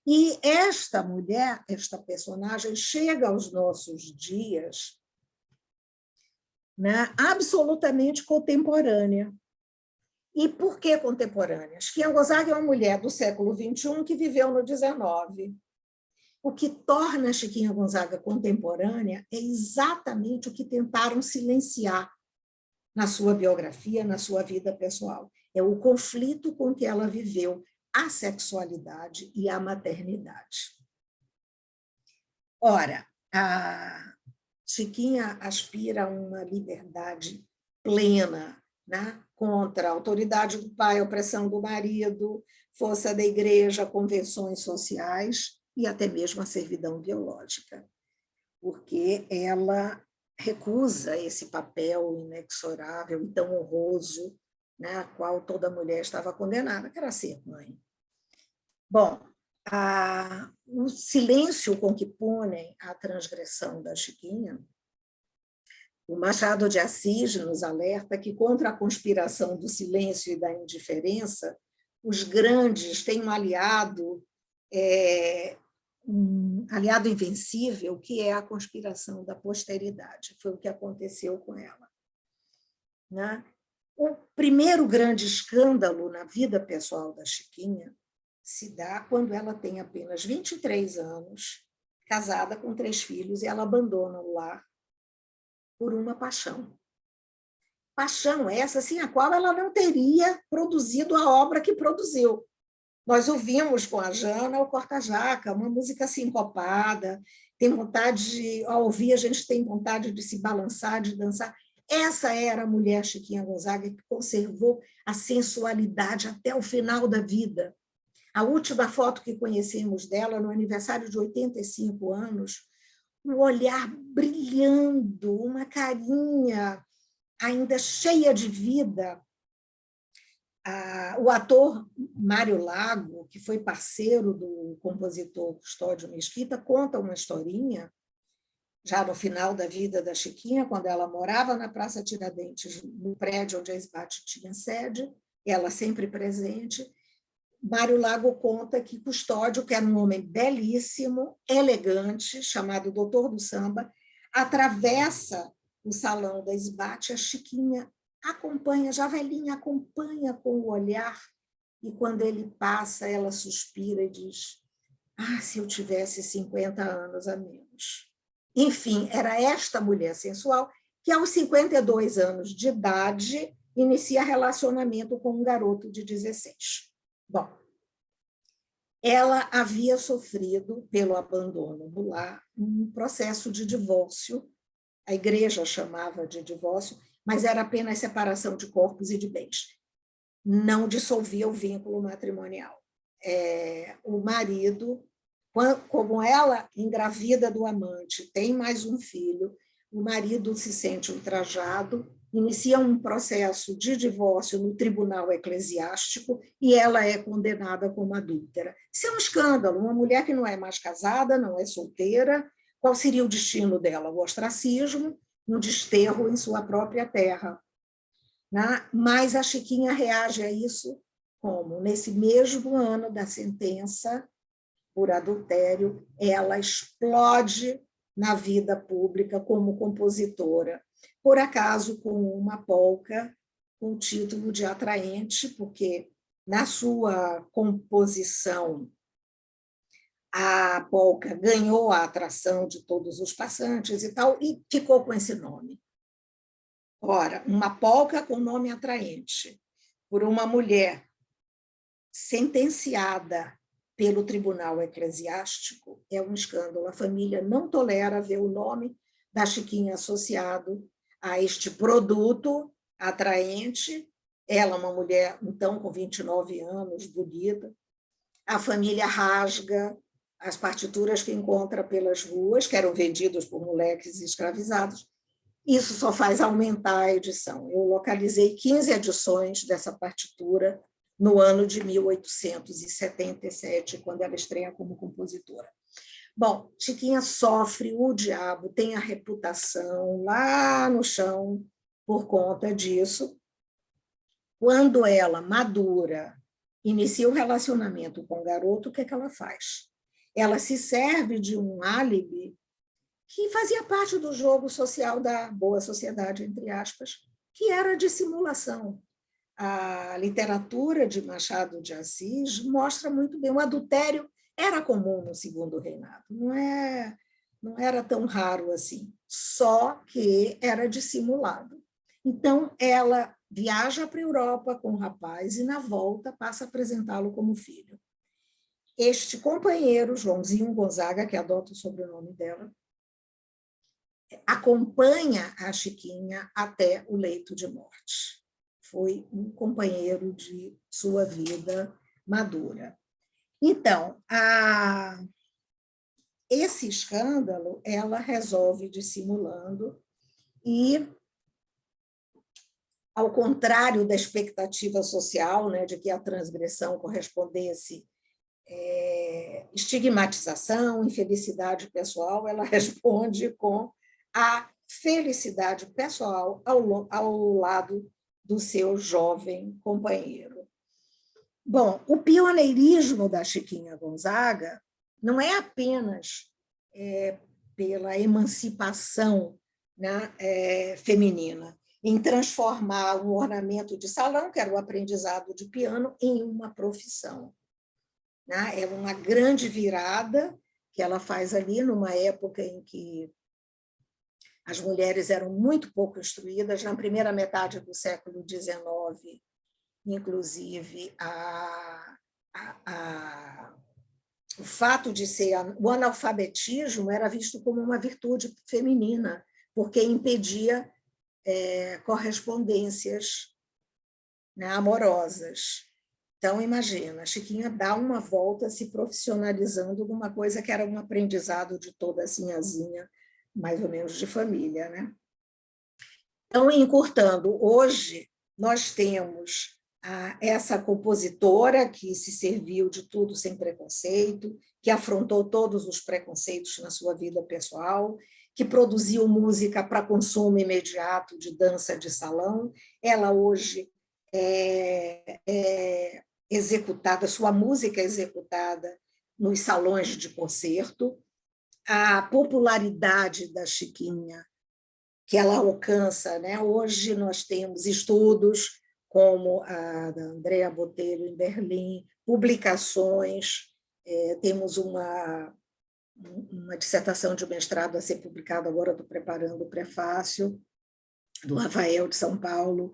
E esta mulher, esta personagem, chega aos nossos dias, né, absolutamente contemporânea. E por que contemporânea? Chiquinha Gonzaga é uma mulher do século XXI que viveu no XIX. O que torna a Chiquinha Gonzaga contemporânea é exatamente o que tentaram silenciar na sua biografia, na sua vida pessoal. É o conflito com que ela viveu a sexualidade e a maternidade. Ora, a Chiquinha aspira a uma liberdade plena, né? Contra a autoridade do pai, a opressão do marido, força da igreja, convenções sociais e até mesmo a servidão biológica, porque ela recusa esse papel inexorável e tão honroso, né, a qual toda mulher estava condenada, que era ser mãe. Bom, o silêncio com que punem a transgressão da Chiquinha, o Machado de Assis nos alerta que, contra a conspiração do silêncio e da indiferença, os grandes têm um aliado invencível, que é a conspiração da posteridade. Foi o que aconteceu com ela, né? O primeiro grande escândalo na vida pessoal da Chiquinha se dá quando ela tem apenas 23 anos, casada com 3 filhos, e ela abandona o lar por uma paixão. Paixão essa, sem a qual ela não teria produzido a obra que produziu. Nós ouvimos com a Jana o Corta-Jaca, uma música sincopada, tem vontade de, ao ouvir, a gente tem vontade de se balançar, de dançar. Essa era a mulher Chiquinha Gonzaga, que conservou a sensualidade até o final da vida. A última foto que conhecemos dela, no aniversário de 85 anos, um olhar brilhando, uma carinha ainda cheia de vida. O ator Mário Lago, que foi parceiro do compositor Custódio Mesquita, conta uma historinha, já no final da vida da Chiquinha, quando ela morava na Praça Tiradentes, no prédio onde a SBAT tinha sede, ela sempre presente. Mário Lago conta que Custódio, que era um homem belíssimo, elegante, chamado Doutor do Samba, atravessa o salão da SBAT, a Chiquinha acompanha, já velhinha, acompanha com o olhar, e quando ele passa, ela suspira e diz: Ah, se eu tivesse 50 anos a menos. Enfim, era esta mulher sensual que, aos 52 anos de idade, inicia relacionamento com um garoto de 16. Bom, ela havia sofrido, pelo abandono do lar, um processo de divórcio. A igreja chamava de divórcio, mas era apenas separação de corpos e de bens. Não dissolvia o vínculo matrimonial. O marido, como ela engravida do amante, tem mais um filho, o marido se sente ultrajado, inicia um processo de divórcio no tribunal eclesiástico e ela é condenada como adúltera. Isso é um escândalo, uma mulher que não é mais casada, não é solteira. Qual seria o destino dela? O ostracismo, um desterro em sua própria terra. Mas a Chiquinha reage a isso como? Nesse mesmo ano da sentença por adultério, ela explode na vida pública como compositora, por acaso com uma polca com o título de Atraente, porque na sua composição a polca ganhou a atração de todos os passantes e tal, e ficou com esse nome. Ora, uma polca com nome atraente, por uma mulher sentenciada pelo tribunal eclesiástico, é um escândalo. A família não tolera ver o nome da Chiquinha associado a este produto atraente. Ela, uma mulher, então, com 29 anos, bonita. A família rasga as partituras que encontra pelas ruas, que eram vendidas por moleques escravizados. Isso só faz aumentar a edição. Eu localizei 15 edições dessa partitura no ano de 1877, quando ela estreia como compositora. Bom, Chiquinha sofre o diabo, tem a reputação lá no chão por conta disso. Quando ela, madura, inicia o relacionamento com o garoto, o que é que ela faz? Ela se serve de um álibi que fazia parte do jogo social da boa sociedade, entre aspas, que era a dissimulação. A literatura de Machado de Assis mostra muito bem. O adultério era comum no Segundo Reinado, não era tão raro assim, só que era dissimulado. Então, ela viaja para a Europa com o rapaz e, na volta, passa a apresentá-lo como filho. Este companheiro, Joãozinho Gonzaga, que adota o sobrenome dela, acompanha a Chiquinha até o leito de morte. Foi um companheiro de sua vida madura. Então, esse escândalo ela resolve dissimulando e, ao contrário da expectativa social, né, de que a transgressão correspondesse estigmatização, infelicidade pessoal, ela responde com a felicidade pessoal ao lado do seu jovem companheiro. Bom, o pioneirismo da Chiquinha Gonzaga não é apenas pela emancipação, né, feminina, em transformar um ornamento de salão, que era o aprendizado de piano, em uma profissão. Né? É uma grande virada que ela faz ali, numa época em que as mulheres eram muito pouco instruídas. Na primeira metade do século XIX, inclusive, o fato de ser o analfabetismo era visto como uma virtude feminina, porque impedia correspondências, né, amorosas. Então, imagina, a Chiquinha dá uma volta se profissionalizando numa coisa que era um aprendizado de toda a sinhazinha, mais ou menos de família. Né? Então, encurtando, hoje nós temos essa compositora que se serviu de tudo sem preconceito, que afrontou todos os preconceitos na sua vida pessoal, que produziu música para consumo imediato de dança de salão. Ela hoje é executada, sua música é executada nos salões de concerto. A popularidade da Chiquinha que ela alcança, né? Hoje nós temos estudos como a da Andrea Botelho em Berlim, publicações Temos uma dissertação de mestrado a ser publicada agora, estou preparando o prefácio, do Rafael de São Paulo.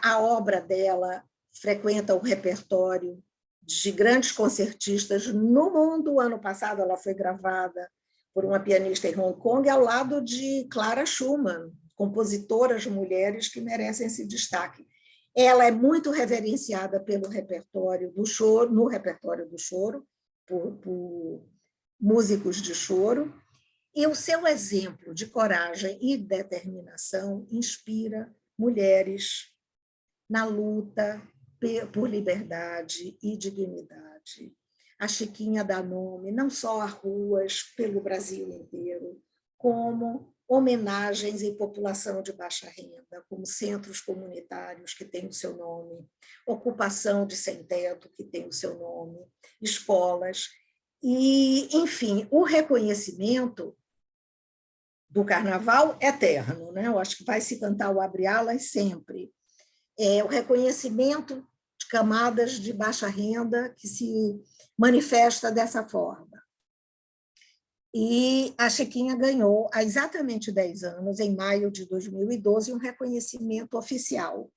A obra dela frequenta o repertório de grandes concertistas no mundo. O ano passado ela foi gravada por uma pianista em Hong Kong, ao lado de Clara Schumann, compositoras mulheres que merecem esse destaque. Ela é muito reverenciada pelo repertório do choro, no repertório do choro, por músicos de choro, e o seu exemplo de coragem e determinação inspira mulheres na luta por liberdade e dignidade. A Chiquinha dá nome não só a ruas pelo Brasil inteiro, como homenagens em população de baixa renda, como centros comunitários que têm o seu nome, ocupação de sem-teto que tem o seu nome, escolas. E, enfim, o reconhecimento do carnaval eterno, né? Eu acho que vai se cantar o Abre Alas sempre. O reconhecimento de camadas de baixa renda que se manifesta dessa forma. E a Chiquinha ganhou, há exatamente 10 anos, em maio de 2012, um reconhecimento oficial.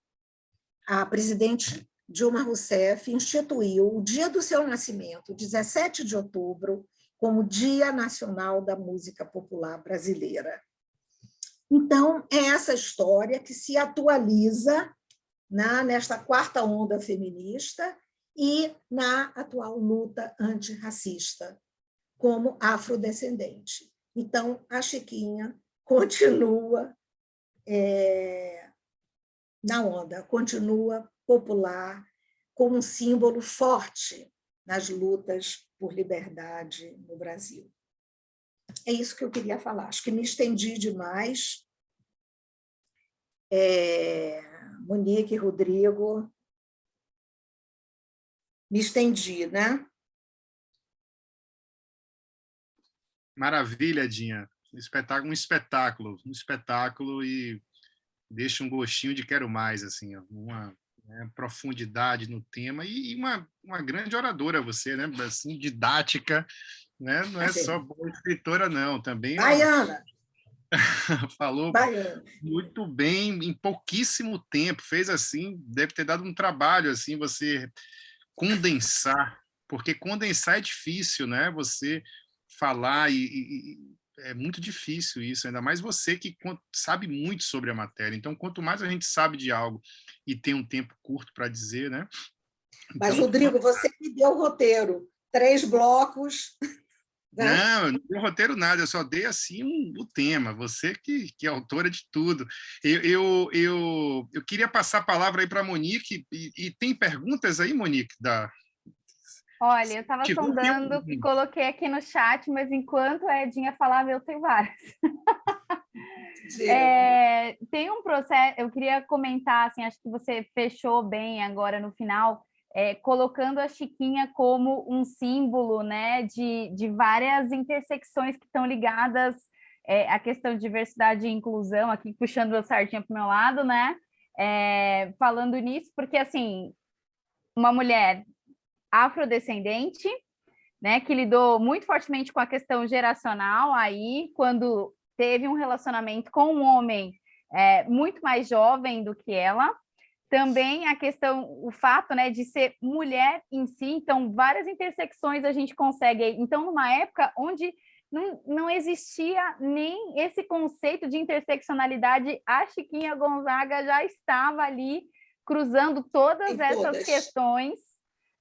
A presidente Dilma Rousseff instituiu o dia do seu nascimento, 17 de outubro, como Dia Nacional da Música Popular Brasileira. Então, é essa história que se atualiza nesta quarta onda feminista e na atual luta antirracista, como afrodescendente. Então, a Chiquinha continua na onda, continua popular, como um símbolo forte nas lutas por liberdade no Brasil. É isso que eu queria falar. Acho que me estendi demais. Monique, Rodrigo, me estendi, né? Maravilha, Dinha. Um espetáculo e deixa um gostinho de quero mais, assim, uma profundidade no tema e uma grande oradora você, né? Assim, didática, né? Não é só boa escritora, não, também Baiana. Falou Baiana. Muito bem, em pouquíssimo tempo, fez assim, deve ter dado um trabalho, assim, você condensar, porque condensar é difícil, né? Você falar e é muito difícil isso, ainda mais você que sabe muito sobre a matéria. Então, quanto mais a gente sabe de algo e tem um tempo curto para dizer, né? Então, mas, Rodrigo, você me deu o roteiro, 3 blocos. Não, eu não dei roteiro nada, eu só dei assim o tema, você que é autora de tudo. Eu queria passar a palavra aí para a Monique, e tem perguntas aí, Monique? Olha, eu estava sondando e coloquei aqui no chat, mas enquanto a Edinha falava, eu tenho várias. Tem um processo, eu queria comentar, assim, acho que você fechou bem agora no final, colocando a Chiquinha como um símbolo, né, de várias intersecções que estão ligadas à questão de diversidade e inclusão, aqui puxando a sardinha para o meu lado, né, falando nisso, porque, assim, uma mulher afrodescendente, né, que lidou muito fortemente com a questão geracional aí, quando teve um relacionamento com um homem muito mais jovem do que ela, também a questão, o fato, né, de ser mulher em si, então várias intersecções a gente consegue, então numa época onde não existia nem esse conceito de interseccionalidade, a Chiquinha Gonzaga já estava ali cruzando todas essas questões,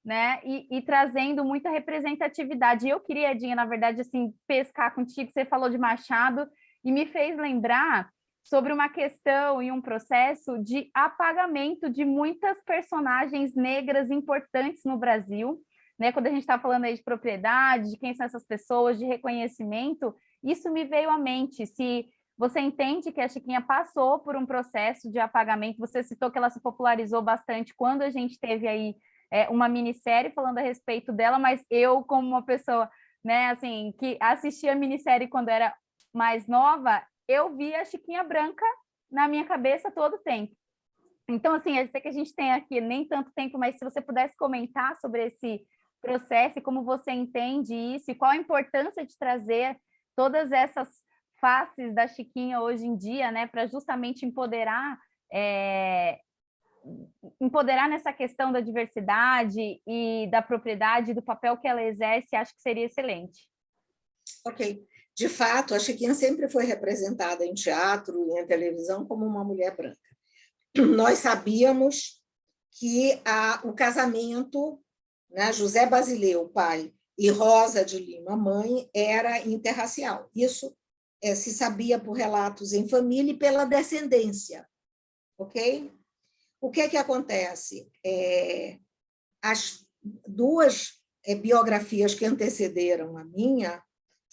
né, e trazendo muita representatividade. Eu queria, Edinha, na verdade, assim, pescar contigo, você falou de Machado, e me fez lembrar sobre uma questão e um processo de apagamento de muitas personagens negras importantes no Brasil, né? Quando a gente está falando aí de propriedade, de quem são essas pessoas, de reconhecimento, isso me veio à mente. Se você entende que a Chiquinha passou por um processo de apagamento, você citou que ela se popularizou bastante quando a gente teve aí uma minissérie falando a respeito dela, mas eu, como uma pessoa, né, assim, que assistia a minissérie quando era mais nova, eu via a Chiquinha branca na minha cabeça todo o tempo. Então, assim, eu sei que a gente tem aqui nem tanto tempo, mas se você pudesse comentar sobre esse processo e como você entende isso, e qual a importância de trazer todas essas faces da Chiquinha hoje em dia, né, para justamente empoderar nessa questão da diversidade e da propriedade, do papel que ela exerce, acho que seria excelente. Ok. De fato, a Chiquinha sempre foi representada em teatro e em televisão como uma mulher branca. Nós sabíamos que o casamento, né, José Basileu, pai, e Rosa de Lima, mãe, era interracial. Isso se sabia por relatos em família e pela descendência. Ok? O que acontece? As duas biografias que antecederam a minha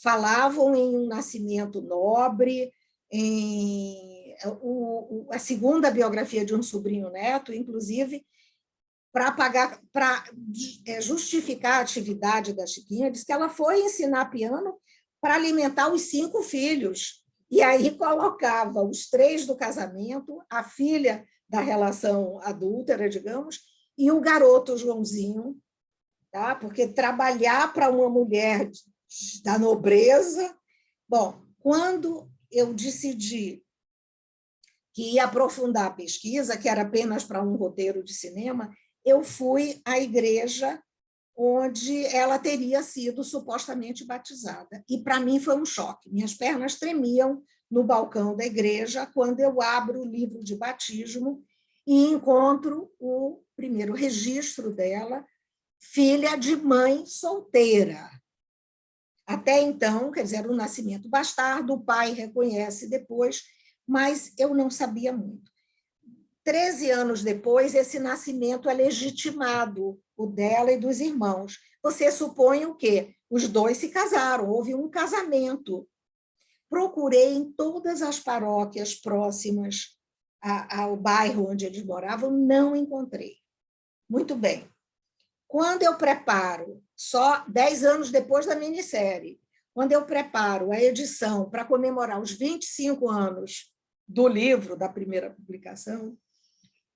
falavam em um nascimento nobre, a segunda biografia de um sobrinho neto, inclusive, para justificar a atividade da Chiquinha, diz que ela foi ensinar piano para alimentar os 5 filhos, e aí colocava os 3 do casamento, a filha da relação adúltera, digamos, e o garoto Joãozinho, tá? Porque trabalhar para uma mulher da nobreza... Bom, quando eu decidi que ia aprofundar a pesquisa, que era apenas para um roteiro de cinema, eu fui à igreja onde ela teria sido supostamente batizada. E, para mim, foi um choque. Minhas pernas tremiam no balcão da igreja quando eu abro o livro de batismo e encontro o primeiro registro dela, filha de mãe solteira. Até então, quer dizer, era um nascimento bastardo, o pai reconhece depois, mas eu não sabia muito. 13 anos depois, esse nascimento é legitimado, o dela e dos irmãos. Você supõe o quê? Os 2 se casaram, houve um casamento. Procurei em todas as paróquias próximas ao bairro onde eles moravam, não encontrei. Muito bem. Quando eu preparo, só 10 anos depois da minissérie, quando eu preparo a edição para comemorar os 25 anos do livro, da primeira publicação,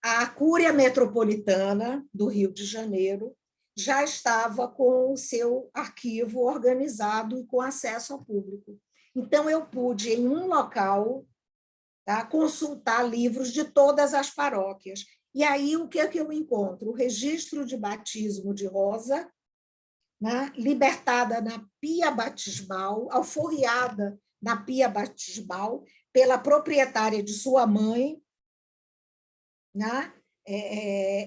a Cúria Metropolitana do Rio de Janeiro já estava com o seu arquivo organizado e com acesso ao público. Então, eu pude, em um local, tá, consultar livros de todas as paróquias. E aí, o que eu encontro? O registro de batismo de Rosa, né, libertada na pia batismal, alforriada na pia batismal, pela proprietária de sua mãe, né?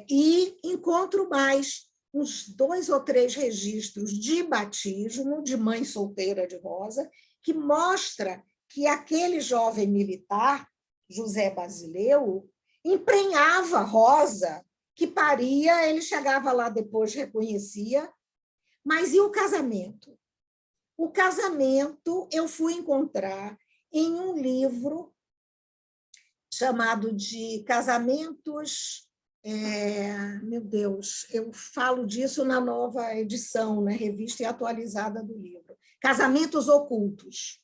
E encontro mais uns 2 ou 3 registros de batismo de mãe solteira de Rosa, que mostra que aquele jovem militar, José Basileu, emprenhava Rosa, que paria, ele chegava lá depois, reconhecia. Mas e o casamento? O casamento eu fui encontrar em um livro chamado de Casamentos... meu Deus, eu falo disso na nova edição, né, revista e atualizada do livro. Casamentos Ocultos.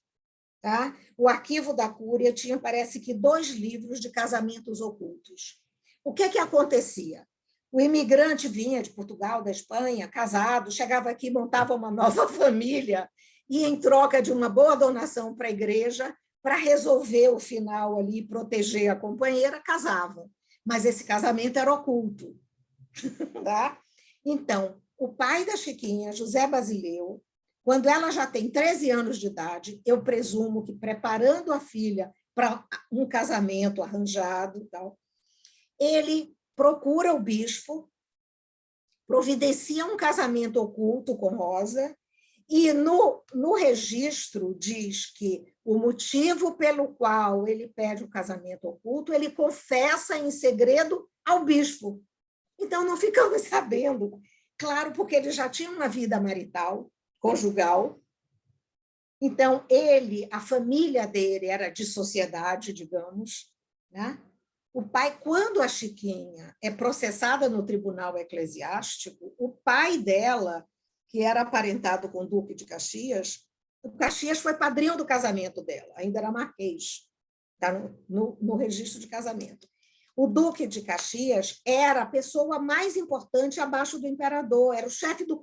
Tá? O arquivo da Cúria tinha, parece que, 2 livros de casamentos ocultos. O que acontecia? O imigrante vinha de Portugal, da Espanha, casado, chegava aqui, montava uma nova família e, em troca de uma boa donação para a igreja, para resolver o final ali, proteger a companheira, casava. Mas esse casamento era oculto. Tá? Então, o pai da Chiquinha, José Basileu, quando ela já tem 13 anos de idade, eu presumo que, preparando a filha para um casamento arranjado, tal, ele procura o bispo, providencia um casamento oculto com Rosa, e no registro diz que o motivo pelo qual ele pede o casamento oculto, ele confessa em segredo ao bispo. Então, não ficamos sabendo, claro, porque ele já tinha uma vida marital, conjugal. Então, a família dele era de sociedade, digamos, né? O pai, quando a Chiquinha é processada no tribunal eclesiástico, o pai dela, que era aparentado com o Duque de Caxias, o Caxias foi padrinho do casamento dela, ainda era marquês, está no registro de casamento. O Duque de Caxias era a pessoa mais importante abaixo do imperador, era o chefe do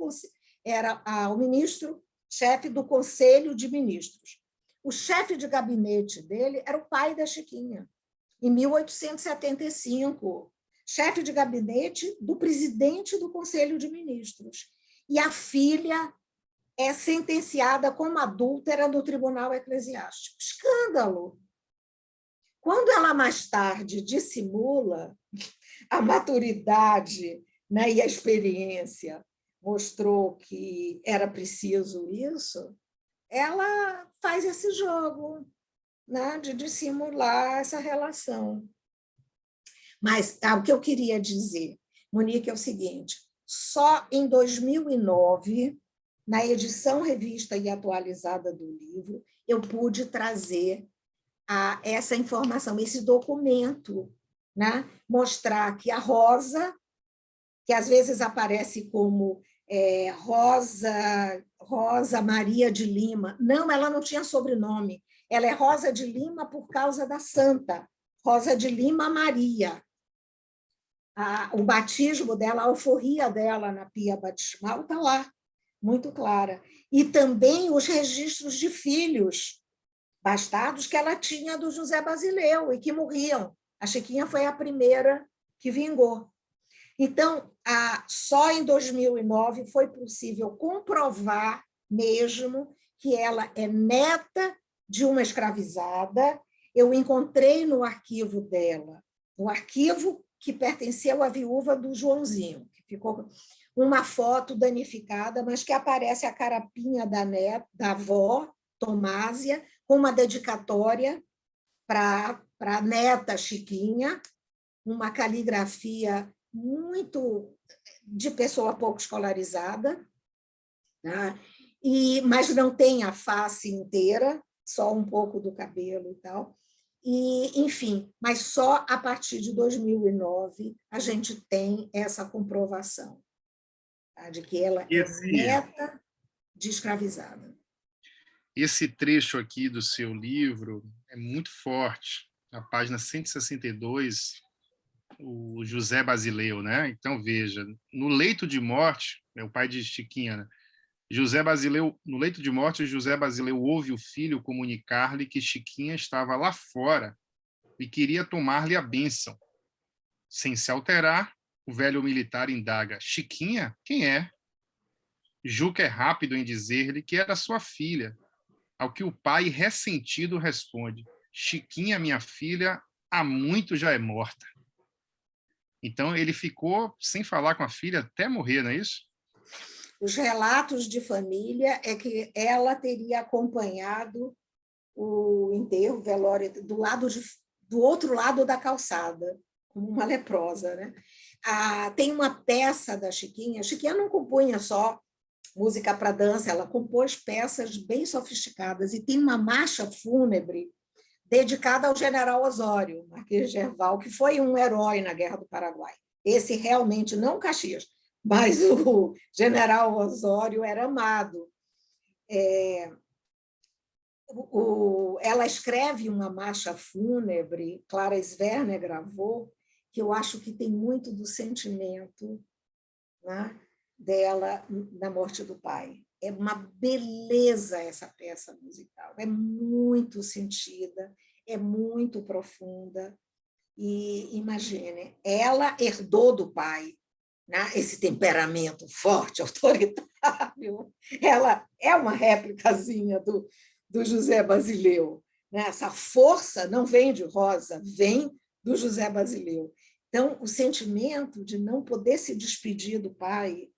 era o ministro-chefe do Conselho de Ministros. O chefe de gabinete dele era o pai da Chiquinha, em 1875, chefe de gabinete do presidente do Conselho de Ministros. E a filha é sentenciada como adúltera no Tribunal Eclesiástico. Escândalo! Quando ela mais tarde dissimula, a maturidade, né, e a experiência mostrou que era preciso isso, ela faz esse jogo, né, de dissimular essa relação. Mas o que eu queria dizer, Monique, é o seguinte: só em 2009, na edição revista e atualizada do livro, eu pude trazer essa informação, esse documento, né? Mostrar que a Rosa, que às vezes aparece como Rosa Maria de Lima, não, ela não tinha sobrenome, ela é Rosa de Lima por causa da santa, Rosa de Lima Maria. O batismo dela, a alforria dela na pia batismal está lá, muito clara. E também os registros de filhos bastardos que ela tinha do José Basileu e que morriam. A Chiquinha foi a primeira que vingou. Então, só em 2009 foi possível comprovar mesmo que ela é neta de uma escravizada. Eu encontrei no arquivo dela, no arquivo que pertenceu à viúva do Joãozinho, que ficou uma foto danificada, mas que aparece a carapinha da avó, Tomásia, com uma dedicatória para a neta Chiquinha, uma caligrafia muito de pessoa pouco escolarizada, tá? Mas não tem a face inteira, só um pouco do cabelo e tal. E, enfim, mas só a partir de 2009 a gente tem essa comprovação, tá? De que ela é neta de escravizada. Esse trecho aqui do seu livro é muito forte. Na página 162, o José Basileu, né? Então, veja, no leito de morte, é o pai de Chiquinha, né? José Basileu, no leito de morte, José Basileu ouve o filho comunicar-lhe que Chiquinha estava lá fora e queria tomar-lhe a bênção. Sem se alterar, o velho militar indaga: Chiquinha? Quem é? Juca é rápido em dizer-lhe que era sua filha, ao que o pai, ressentido, responde: Chiquinha, minha filha, há muito já é morta. Então, ele ficou sem falar com a filha até morrer, não é isso? Os relatos de família é que ela teria acompanhado o enterro, o velório, do outro lado da calçada, como uma leprosa, né? Tem uma peça da Chiquinha. A Chiquinha não compunha só música para dança, ela compôs peças bem sofisticadas, e tem uma marcha fúnebre dedicada ao general Osório, Marquês de Gerval, que foi um herói na Guerra do Paraguai. Esse realmente, não Caxias, mas o general Osório era amado. Ela escreve uma marcha fúnebre, Clara Sverner gravou, que eu acho que tem muito do sentimento, né, dela na morte do pai. É uma beleza essa peça musical, é muito sentida, é muito profunda. E imagine, ela herdou do pai, né, esse temperamento forte, autoritário. Ela é uma réplicazinha do José Basileu, né? Essa força não vem de Rosa, vem do José Basileu. Então, o sentimento de não poder se despedir do pai,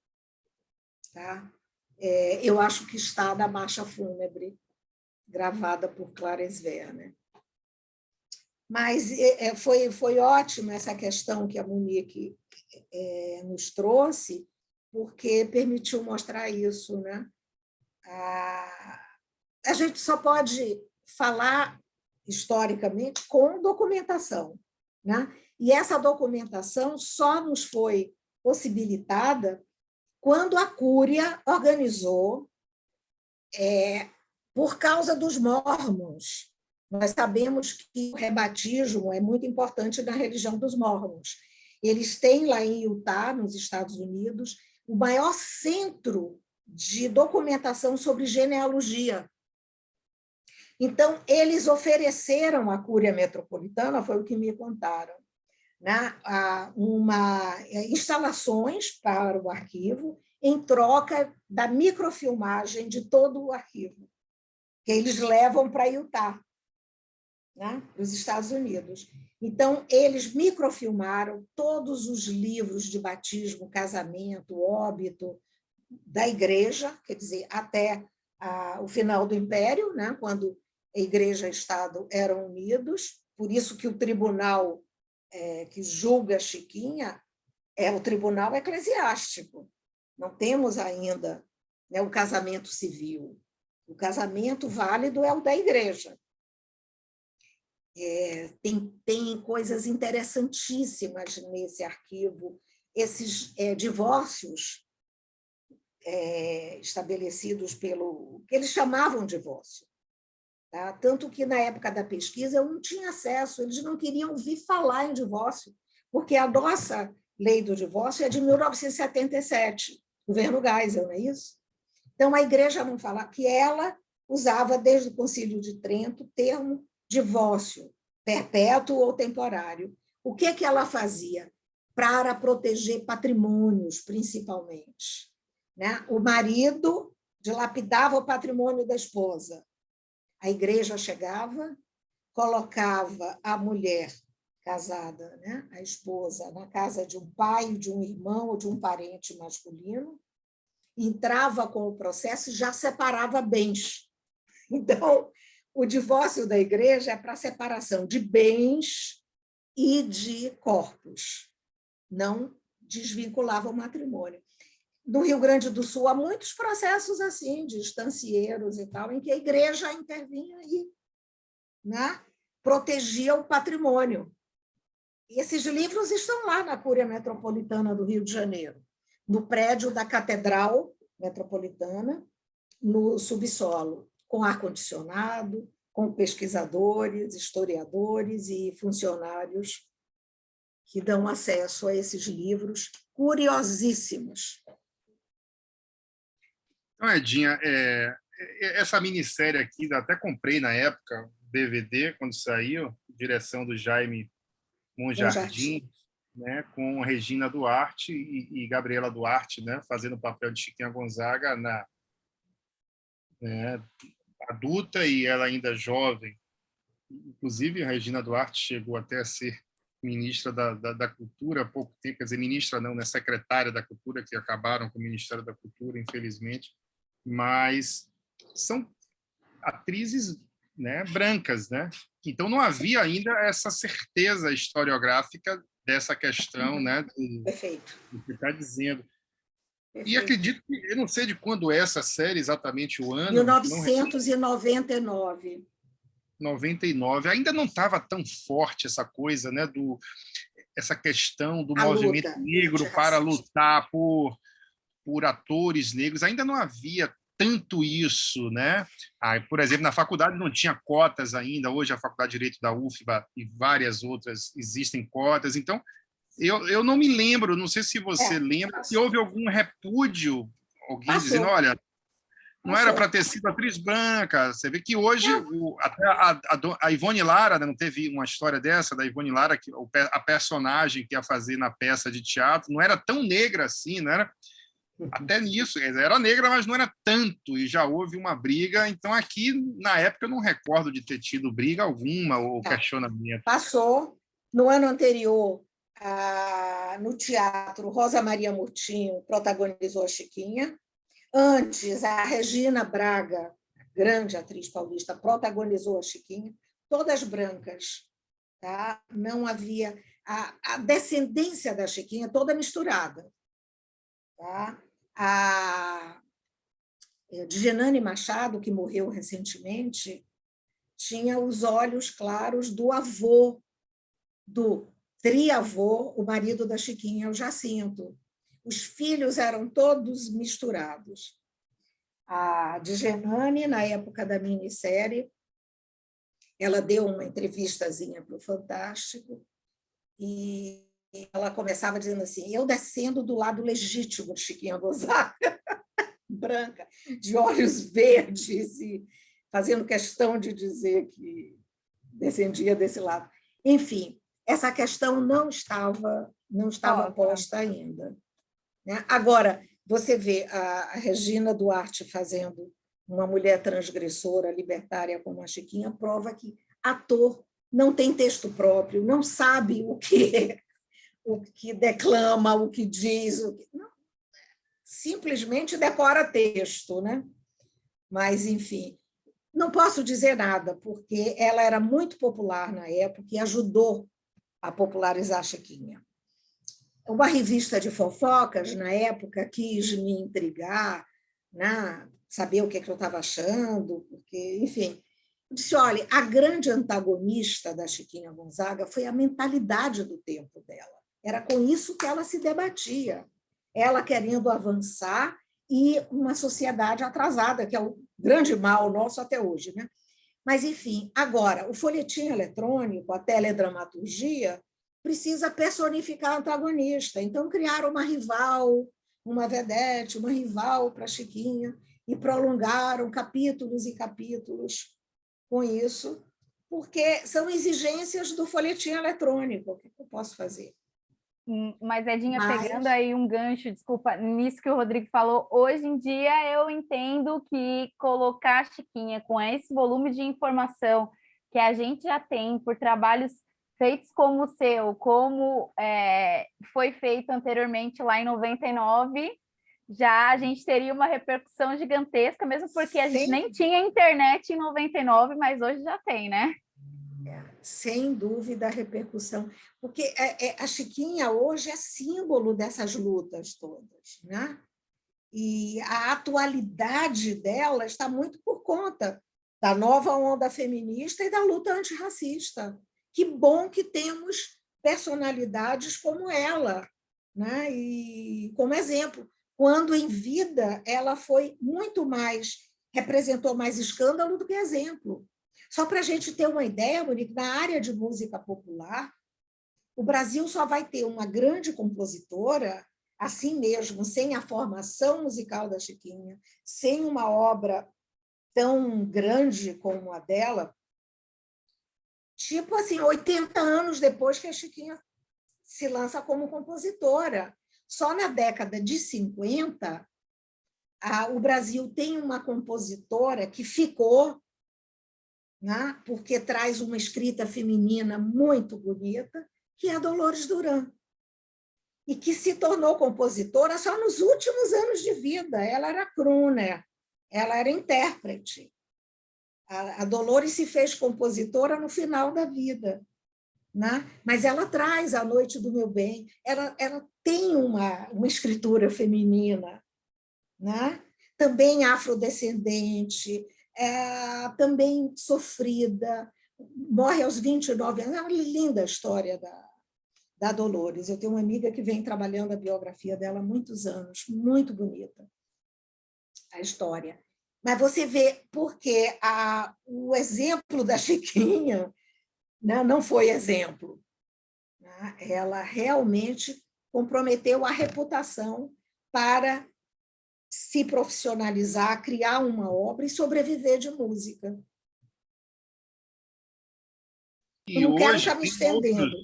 tá? Eu acho que está na marcha fúnebre, gravada por Clara Sverner. Mas foi ótima essa questão que a Monique nos trouxe, porque permitiu mostrar isso, né? A gente só pode falar historicamente com documentação, né? E essa documentação só nos foi possibilitada quando a Cúria organizou, por causa dos Mormons, Nós sabemos que o rebatismo é muito importante na religião dos mórmons. Eles têm lá em Utah, nos Estados Unidos, o maior centro de documentação sobre genealogia. Então, eles ofereceram à Cúria Metropolitana, foi o que me contaram, né, instalações para o arquivo em troca da microfilmagem de todo o arquivo, que eles levam para Utah, né, nos Estados Unidos. Então, eles microfilmaram todos os livros de batismo, casamento, óbito da igreja, quer dizer, até o final do Império, né, quando a igreja e o Estado eram unidos, por isso que o tribunal que julga Chiquinha é o tribunal eclesiástico. Não temos ainda, né, o casamento civil. O casamento válido é o da igreja. Tem coisas interessantíssimas nesse arquivo. Esses divórcios estabelecidos pelo que eles chamavam de divórcio. Tá? Tanto que, na época da pesquisa, eu não tinha acesso, eles não queriam ouvir falar em divórcio, porque a nossa lei do divórcio é de 1977, governo Geisel, não é isso? Então, a igreja não fala que ela usava, desde o Concílio de Trento, o termo divórcio, perpétuo ou temporário. O que ela fazia? Para proteger patrimônios, principalmente. Né? O marido dilapidava o patrimônio da esposa. A igreja chegava, colocava a mulher casada, né, a esposa, na casa de um pai, de um irmão ou de um parente masculino, entrava com o processo e já separava bens. Então, o divórcio da igreja é para separação de bens e de corpos, não desvinculava o matrimônio. No Rio Grande do Sul, há muitos processos assim, de estancieiros e tal, em que a igreja intervinha e, né, protegia o patrimônio. E esses livros estão lá na Cúria Metropolitana do Rio de Janeiro, no prédio da Catedral Metropolitana, no subsolo, com ar-condicionado, com pesquisadores, historiadores e funcionários que dão acesso a esses livros curiosíssimos. Então, Edinha, essa minissérie aqui, até comprei na época, DVD, quando saiu, direção do Jaime Monjardim, né, com Regina Duarte e Gabriela Duarte, né, fazendo o papel de Chiquinha Gonzaga né, adulta e ela ainda jovem. Inclusive, a Regina Duarte chegou até a ser ministra da Cultura há pouco tempo, quer dizer, ministra não, né, secretária da Cultura, que acabaram com o Ministério da Cultura, infelizmente, mas são atrizes, né, brancas, né? Então não havia ainda essa certeza historiográfica dessa questão, né, do que você está dizendo. Perfeito. E acredito que, eu não sei de quando é essa série, exatamente o ano. 1999. 99. Ainda não estava tão forte essa coisa, né, essa questão do movimento negro para lutar por atores negros. Ainda não havia tanto isso, né? Por exemplo, na faculdade não tinha cotas ainda. Hoje a Faculdade de Direito da UFBA e várias outras existem cotas. Então, eu não me lembro, não sei se você lembra, se houve algum repúdio, alguém dizendo, olha, não era para ter sido atriz branca. Você vê que hoje até a Ivone Lara, não teve uma história dessa, da Ivone Lara, que a personagem que ia fazer na peça de teatro não era tão negra assim, não era? Até nisso, era negra, mas não era tanto, e já houve uma briga. Então, aqui, na época, eu não recordo de ter tido briga alguma ou questionamento. Passou. No ano anterior, no teatro, Rosa Maria Murtinho protagonizou a Chiquinha. Antes, a Regina Braga, grande atriz paulista, protagonizou a Chiquinha. Todas brancas. Tá? Não havia... A descendência da Chiquinha toda misturada. Tá? A Djenane Machado, que morreu recentemente, tinha os olhos claros do avô, do triavô, o marido da Chiquinha, o Jacinto. Os filhos eram todos misturados. A Djenane, na época da minissérie, ela deu uma entrevistazinha para o Fantástico e ela começava dizendo assim: eu descendo do lado legítimo de Chiquinha Gonzaga, branca, de olhos verdes, e fazendo questão de dizer que descendia desse lado. Enfim, essa questão não estava posta ainda, né? Agora, você vê a Regina Duarte fazendo uma mulher transgressora, libertária como a Chiquinha, prova que ator não tem texto próprio, não sabe o que declama, o que diz, não, simplesmente decora texto, né? Mas, enfim, não posso dizer nada, porque ela era muito popular na época e ajudou a popularizar a Chiquinha. Uma revista de fofocas, na época, quis me intrigar, né? Saber o que eu estava achando, porque, enfim. Eu disse, olha, a grande antagonista da Chiquinha Gonzaga foi a mentalidade do tempo dela. Era com isso que ela se debatia. Ela querendo avançar e uma sociedade atrasada, que é o grande mal nosso até hoje, né? Mas, enfim, agora, o folhetim eletrônico, a teledramaturgia, precisa personificar a antagonista. Então, criaram uma rival, uma vedete, uma rival para a Chiquinha, e prolongaram capítulos e capítulos com isso, porque são exigências do folhetim eletrônico. O que eu posso fazer? Mas, Edinha, pegando aí um gancho, desculpa, nisso que o Rodrigo falou, hoje em dia eu entendo que colocar a Chiquinha com esse volume de informação que a gente já tem por trabalhos feitos como o seu, como foi feito anteriormente lá em 99, já a gente teria uma repercussão gigantesca, mesmo porque a gente nem tinha internet em 99, mas hoje já tem, né? Sem dúvida a repercussão, porque a Chiquinha hoje é símbolo dessas lutas todas, né? E a atualidade dela está muito por conta da nova onda feminista e da luta antirracista. Que bom que temos personalidades como ela, né? E como exemplo, quando em vida ela foi muito mais, representou mais escândalo do que exemplo. Só para a gente ter uma ideia, Monique, na área de música popular, o Brasil só vai ter uma grande compositora, assim mesmo, sem a formação musical da Chiquinha, sem uma obra tão grande como a dela, tipo assim, 80 anos depois que a Chiquinha se lança como compositora. Só na década de 50, o Brasil tem uma compositora que ficou, né, porque traz uma escrita feminina muito bonita, que é a Dolores Duran, e que se tornou compositora só nos últimos anos de vida. Ela era crooner, ela era intérprete. A Dolores se fez compositora no final da vida, né? Mas ela traz A Noite do Meu Bem, ela tem uma escritura feminina, né? Também afrodescendente, também sofrida, morre aos 29 anos. É uma linda história da Dolores. Eu tenho uma amiga que vem trabalhando a biografia dela há muitos anos, muito bonita a história. Mas você vê porque o exemplo da Chiquinha, né, não foi exemplo. Né? Ela realmente comprometeu a reputação para se profissionalizar, criar uma obra e sobreviver de música. E não quero hoje estar me estendendo.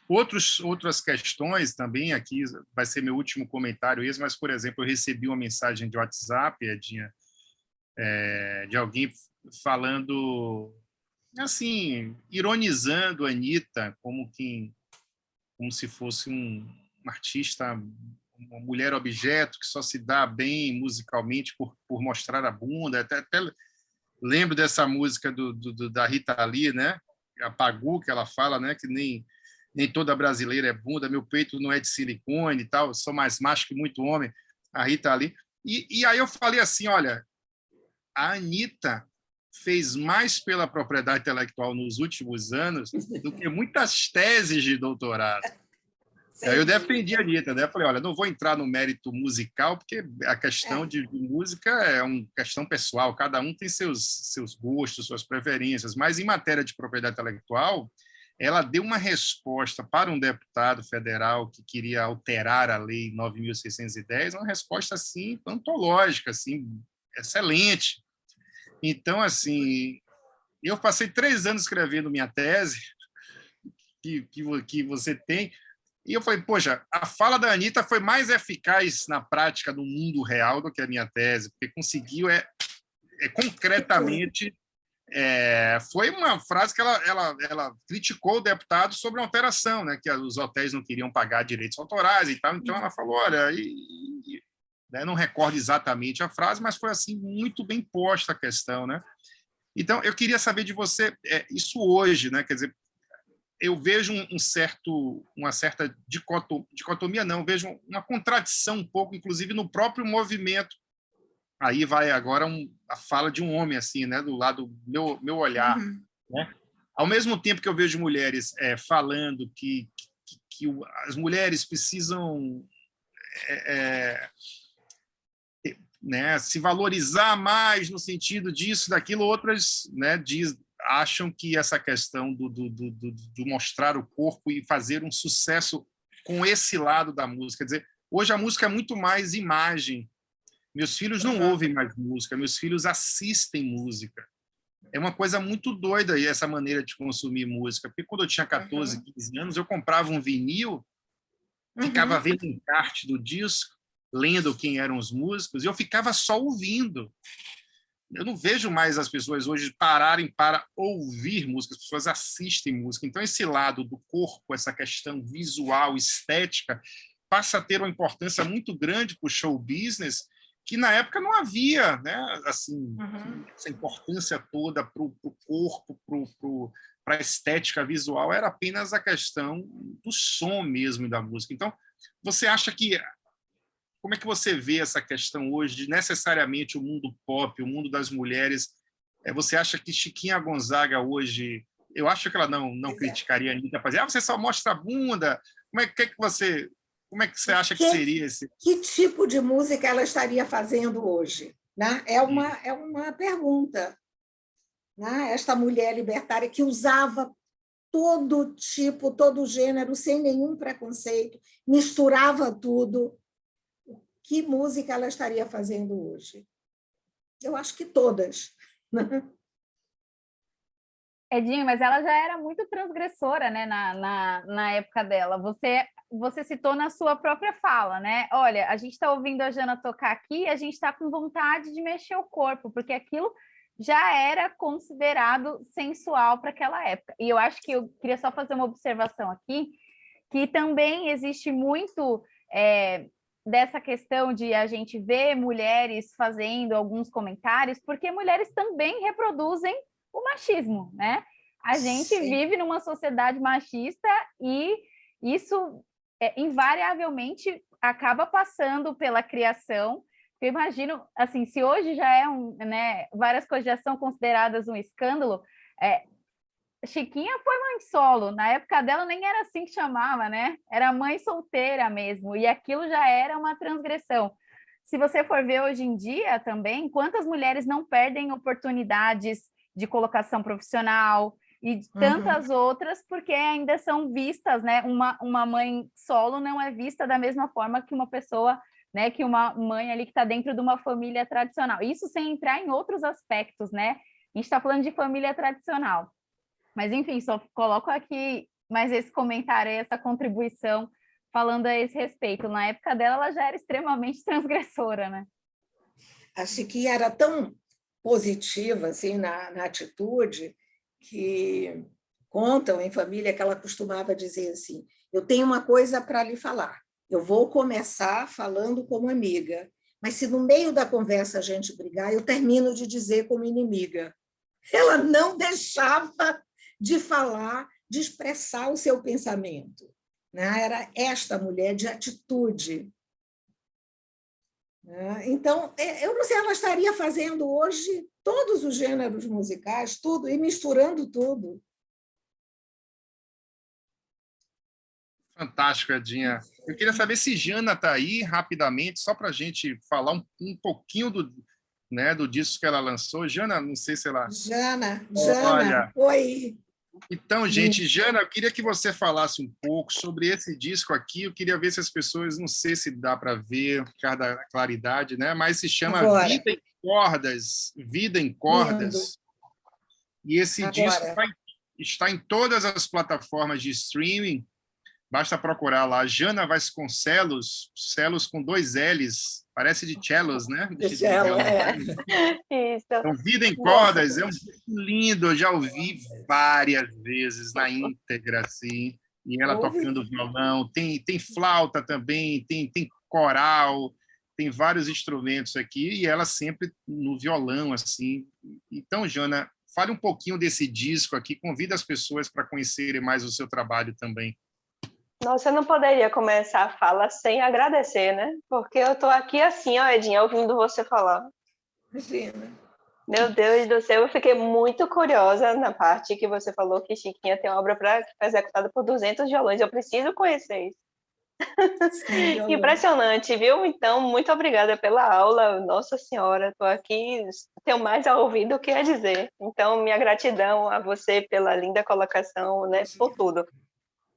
Outras questões também, aqui vai ser meu último comentário, mas, por exemplo, eu recebi uma mensagem de WhatsApp, Edinha, de alguém falando, assim, ironizando a Anitta como se fosse um artista, uma mulher objeto que só se dá bem musicalmente por mostrar a bunda. Até lembro dessa música da Rita Lee, né? A Pagu, que ela fala, né? Que nem toda brasileira é bunda, meu peito não é de silicone e tal, sou mais macho que muito homem, a Rita Lee. E aí eu falei assim, olha, a Anitta fez mais pela propriedade intelectual nos últimos anos do que muitas teses de doutorado. Eu defendi a Anitta, né? Falei, olha, não vou entrar no mérito musical, porque a questão de música é uma questão pessoal, cada um tem seus gostos, suas preferências, mas em matéria de propriedade intelectual, ela deu uma resposta para um deputado federal que queria alterar a Lei 9.610, uma resposta assim antológica, assim, excelente. Então, assim, eu passei 3 anos escrevendo minha tese, que você tem, e eu falei, poxa, a fala da Anitta foi mais eficaz na prática do mundo real do que a minha tese, porque conseguiu concretamente... foi uma frase que ela criticou o deputado sobre a alteração, né, que os hotéis não queriam pagar direitos autorais e tal. Então ela falou, olha, né, não recordo exatamente a frase, mas foi assim muito bem posta a questão, né? Então eu queria saber de você isso hoje, né? Quer dizer, eu vejo uma certa dicotomia, não, eu vejo uma contradição um pouco, inclusive no próprio movimento. Aí vai agora a fala de um homem, assim, né, do lado do meu olhar. Né? Ao mesmo tempo que eu vejo mulheres falando que as mulheres precisam né, se valorizar mais no sentido disso, daquilo, outras, né, acham que essa questão do mostrar o corpo e fazer um sucesso com esse lado da música. Quer dizer, hoje a música é muito mais imagem. Meus filhos não ouvem mais música, meus filhos assistem música. É uma coisa muito doida aí, essa maneira de consumir música. Porque quando eu tinha 14, 15 anos, eu comprava um vinil, ficava vendo o encarte do disco, lendo quem eram os músicos, e eu ficava só ouvindo. Eu não vejo mais as pessoas hoje pararem para ouvir música, as pessoas assistem música. Então, esse lado do corpo, essa questão visual, estética, passa a ter uma importância muito grande para o show business, que na época não havia, né, assim, essa importância toda para o corpo, para a estética visual, era apenas a questão do som mesmo e da música. Então, você acha que... Como é que você vê essa questão hoje de necessariamente o mundo pop, o mundo das mulheres? Você acha que Chiquinha Gonzaga hoje... Eu acho que ela não criticaria a Anitta, para dizer, você só mostra a bunda. Como é que você acha que seria esse... Que tipo de música ela estaria fazendo hoje? Né? É uma pergunta. Né? Esta mulher libertária que usava todo tipo, todo gênero, sem nenhum preconceito, misturava tudo. Que música ela estaria fazendo hoje? Eu acho que todas. Edinho, mas ela já era muito transgressora, né, na época dela. Você citou na sua própria fala, né? Olha, a gente está ouvindo a Jana tocar aqui e a gente está com vontade de mexer o corpo, porque aquilo já era considerado sensual para aquela época. E eu acho que eu queria só fazer uma observação aqui, que também existe muito dessa questão de a gente ver mulheres fazendo alguns comentários, porque mulheres também reproduzem o machismo, né? A gente vive numa sociedade machista e isso invariavelmente acaba passando pela criação. Eu imagino, assim, se hoje já né, várias coisas já são consideradas um escândalo, Chiquinha foi mãe solo, na época dela nem era assim que chamava, né? Era mãe solteira mesmo, e aquilo já era uma transgressão. Se você for ver hoje em dia também, quantas mulheres não perdem oportunidades de colocação profissional e de tantas outras, porque ainda são vistas, né? Uma mãe solo não é vista da mesma forma que uma pessoa, né? Que uma mãe ali que está dentro de uma família tradicional. Isso sem entrar em outros aspectos, né? A gente está falando de família tradicional. Mas, enfim, só coloco aqui mais esse comentário, essa contribuição, falando a esse respeito. Na época dela, ela já era extremamente transgressora, né? A Chiquinha era tão positiva assim, na atitude, que contam em família que ela costumava dizer assim, eu tenho uma coisa para lhe falar, eu vou começar falando como amiga, mas se no meio da conversa a gente brigar, eu termino de dizer como inimiga. Ela não deixava de falar, de expressar o seu pensamento. Né? Era esta mulher de atitude. Então, eu não sei, ela estaria fazendo hoje todos os gêneros musicais, tudo, e misturando tudo. Fantástico, Edinha. Eu queria saber se Jana está aí, rapidamente, só para a gente falar um pouquinho do disco que ela lançou. Jana, não sei se ela... Jana, Olha, oi. então, gente, Jana, eu queria que você falasse um pouco sobre esse disco aqui. Eu queria ver se as pessoas, não sei se dá para ver, por causa da claridade, né? Mas se chama Agora. Vida em Cordas. Vida em Lindo. Cordas. E esse disco Agora. está em todas as plataformas de streaming. Basta procurar lá, Jana Vasconcelos, Celos com 2 L's, parece de cellos, né? Isso. Então, Vida em Cordas é um disco lindo, eu já ouvi várias vezes na íntegra, assim, e ela tocando violão, tem flauta também, tem coral, tem vários instrumentos aqui, e ela sempre no violão, assim. Então, Jana, fale um pouquinho desse disco aqui, convida as pessoas para conhecerem mais o seu trabalho também. Nossa, eu não poderia começar a fala sem agradecer, né? Porque eu estou aqui assim, ó, Edinha, ouvindo você falar. Imagina. Meu Deus do céu, eu fiquei muito curiosa na parte que você falou que Chiquinha tem obra executada por 200 violões. Eu preciso conhecer isso. Sim, Impressionante, viu? Então, muito obrigada pela aula. Nossa Senhora, estou aqui, tenho mais a ouvir do que a dizer. Então, minha gratidão a você pela linda colocação, né? Por tudo.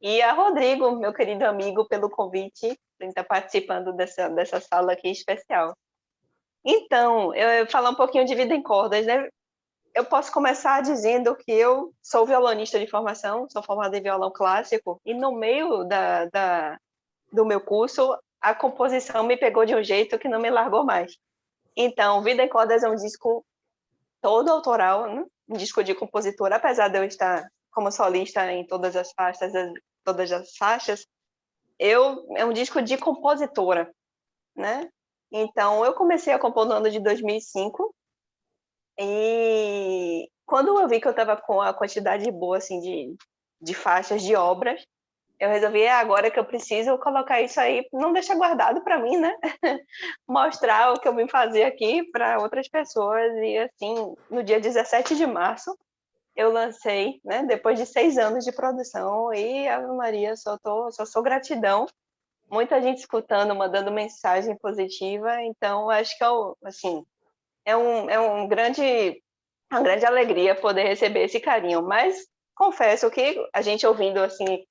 E a Rodrigo, meu querido amigo, pelo convite, por estar participando dessa sala aqui especial. Então, eu falar um pouquinho de Vida em Cordas, né? Eu posso começar dizendo que eu sou violonista de formação, sou formada em violão clássico, e no meio do meu curso, a composição me pegou de um jeito que não me largou mais. Então, Vida em Cordas é um disco todo autoral, né? Um disco de compositor, apesar de eu estar como solista em todas as faixas, é um disco de compositora, né? Então, eu comecei a compor no ano de 2005, e quando eu vi que eu estava com a quantidade boa, assim, de faixas, de obras, eu resolvi, agora que eu preciso colocar isso aí, não deixar guardado para mim, né? Mostrar o que eu vim fazer aqui para outras pessoas, e assim, no dia 17 de março, eu lancei, né, depois de 6 anos de produção, e Ave Maria, só sou gratidão. Muita gente escutando, mandando mensagem positiva, então acho que assim, é uma grande alegria poder receber esse carinho, mas confesso que a gente ouvindo assim,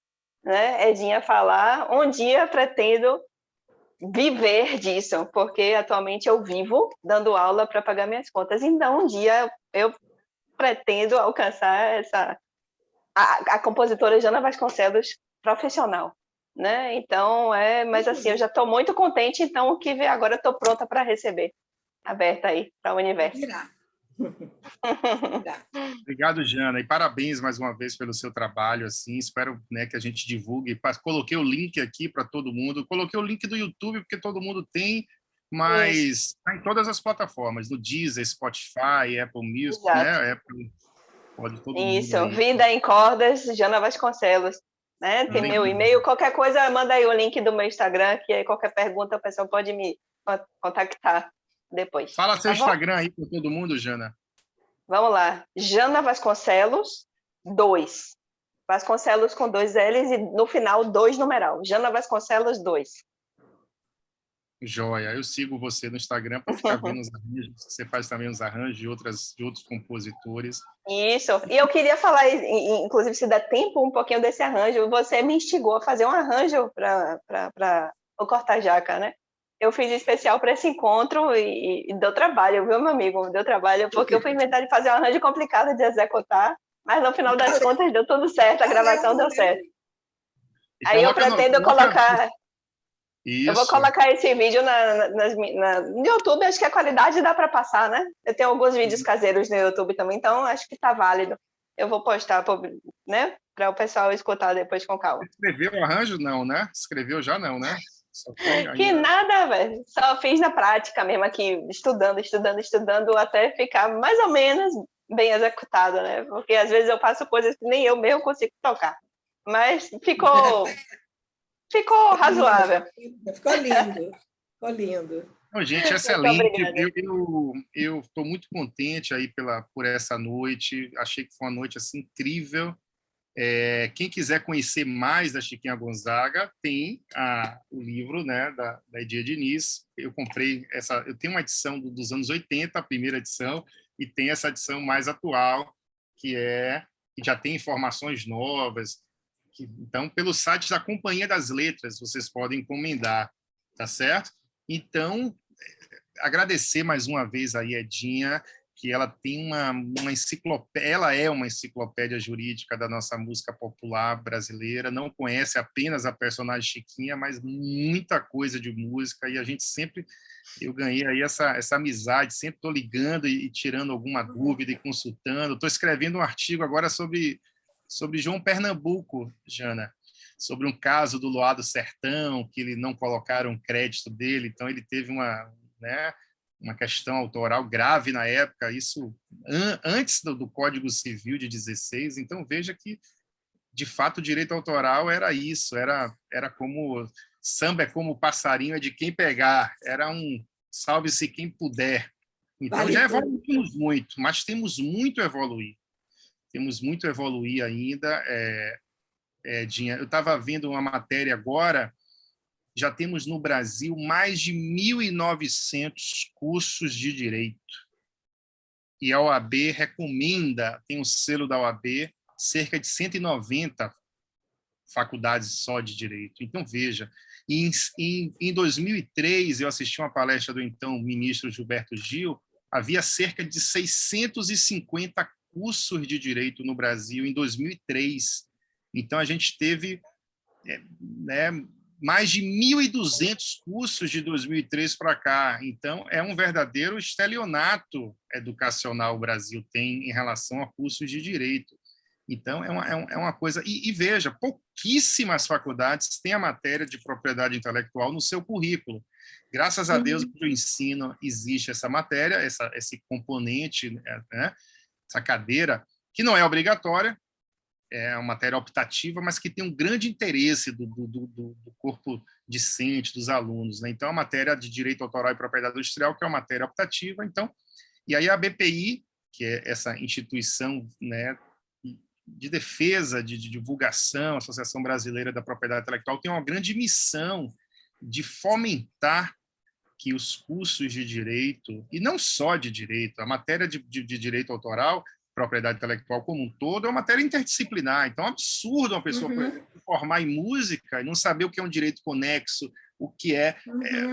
né, Edinha falar, um dia pretendo viver disso, porque atualmente eu vivo dando aula para pagar minhas contas, então um dia eu pretendo alcançar a compositora Jana Vasconcelos profissional, né? Então, mas assim, eu já estou muito contente, então o que vem agora eu estou pronta para receber, aberta aí para o universo. Obrigado, Jana, e parabéns mais uma vez pelo seu trabalho, assim, espero, né, que a gente divulgue. Coloquei o link aqui para todo mundo, coloquei o link do YouTube, porque todo mundo tem, mas está em todas as plataformas, no Deezer, Spotify, Apple Music, né? Apple, pode todo Isso, mundo aí. Vida em Cordas, Jana Vasconcelos, né? Tem meu e-mail, qualquer coisa, manda aí o link do meu Instagram, que aí qualquer pergunta o pessoal pode me contactar depois. Fala seu Instagram aí para todo mundo, Jana. Vamos lá, Jana Vasconcelos 2. Vasconcelos com 2 L's e no final 2 numeral. Jana Vasconcelos 2. Joia, eu sigo você no Instagram para ficar vendo os arranjos. Você faz também os arranjos de outros compositores. Isso. E eu queria falar, inclusive, se der tempo, um pouquinho desse arranjo. Você me instigou a fazer um arranjo para o Corta-Jaca, né? Eu fiz especial para esse encontro e deu trabalho, viu, meu amigo? Deu trabalho, porque eu fui inventar de fazer um arranjo complicado de executar, mas no final das contas deu tudo certo, a gravação deu certo. Aí eu pretendo colocar... Isso. Eu vou colocar esse vídeo no YouTube, acho que a qualidade dá para passar, né? Eu tenho alguns vídeos caseiros no YouTube também, então acho que está válido. Eu vou postar, né, para o pessoal escutar depois com calma. Escreveu o arranjo? Não, né? Escreveu já não, né? Que nada, velho. Só fiz na prática mesmo aqui, estudando, até ficar mais ou menos bem executado, né? Porque às vezes eu faço coisas que nem eu mesmo consigo tocar. Mas ficou razoável. Ficou lindo. Ficou lindo. Não, gente, excelente. Eu estou muito contente aí por essa noite. Achei que foi uma noite assim incrível. Quem quiser conhecer mais da Chiquinha Gonzaga, tem o livro, né, da Edia Diniz. Eu comprei eu tenho uma edição dos anos 80, a primeira edição, e tem essa edição mais atual, que já tem informações novas. Então, pelo site da Companhia das Letras, vocês podem encomendar, tá certo? Então, agradecer mais uma vez a Edinha, que ela tem uma enciclopédia, ela é uma enciclopédia jurídica da nossa música popular brasileira, não conhece apenas a personagem Chiquinha, mas muita coisa de música, e a gente sempre, eu ganhei aí essa amizade, sempre estou ligando e tirando alguma dúvida e consultando. Estou escrevendo um artigo agora sobre João Pernambuco, Jana, sobre um caso do Luar do Sertão, que ele não colocaram crédito dele, então ele teve uma questão autoral grave na época, isso antes do Código Civil de 16. Então, veja que, de fato, o direito autoral era isso, era como samba é como passarinho, é de quem pegar, era um salve-se quem puder. Então, já evoluímos muito, mas temos muito a evoluir. Temos muito a evoluir ainda. Dinha, eu estava vendo uma matéria agora, já temos no Brasil mais de 1.900 cursos de direito. E a OAB recomenda, tem o selo da OAB, cerca de 190 faculdades só de direito. Então, veja, em 2003, eu assisti uma palestra do então ministro Gilberto Gil, havia cerca de 650 cursos de direito no Brasil em 2003. Então, a gente teve mais de 1.200 cursos de 2003 para cá. Então, é um verdadeiro estelionato educacional o Brasil tem em relação a cursos de direito. Então, é uma coisa... E veja, pouquíssimas faculdades têm a matéria de propriedade intelectual no seu currículo. Graças a Deus, no ensino existe essa matéria, esse componente, né, essa cadeira, que não é obrigatória, é uma matéria optativa, mas que tem um grande interesse do corpo discente, dos alunos, né? Então, a matéria de direito autoral e propriedade industrial, que é uma matéria optativa. Então, e aí a BPI, que é essa instituição, né, de defesa, de divulgação, Associação Brasileira da Propriedade Intelectual, tem uma grande missão de fomentar que os cursos de direito, e não só de direito, a matéria de direito autoral, propriedade intelectual como um todo, é uma matéria interdisciplinar. Então, é um absurdo uma pessoa formar em música e não saber o que é um direito conexo, o que é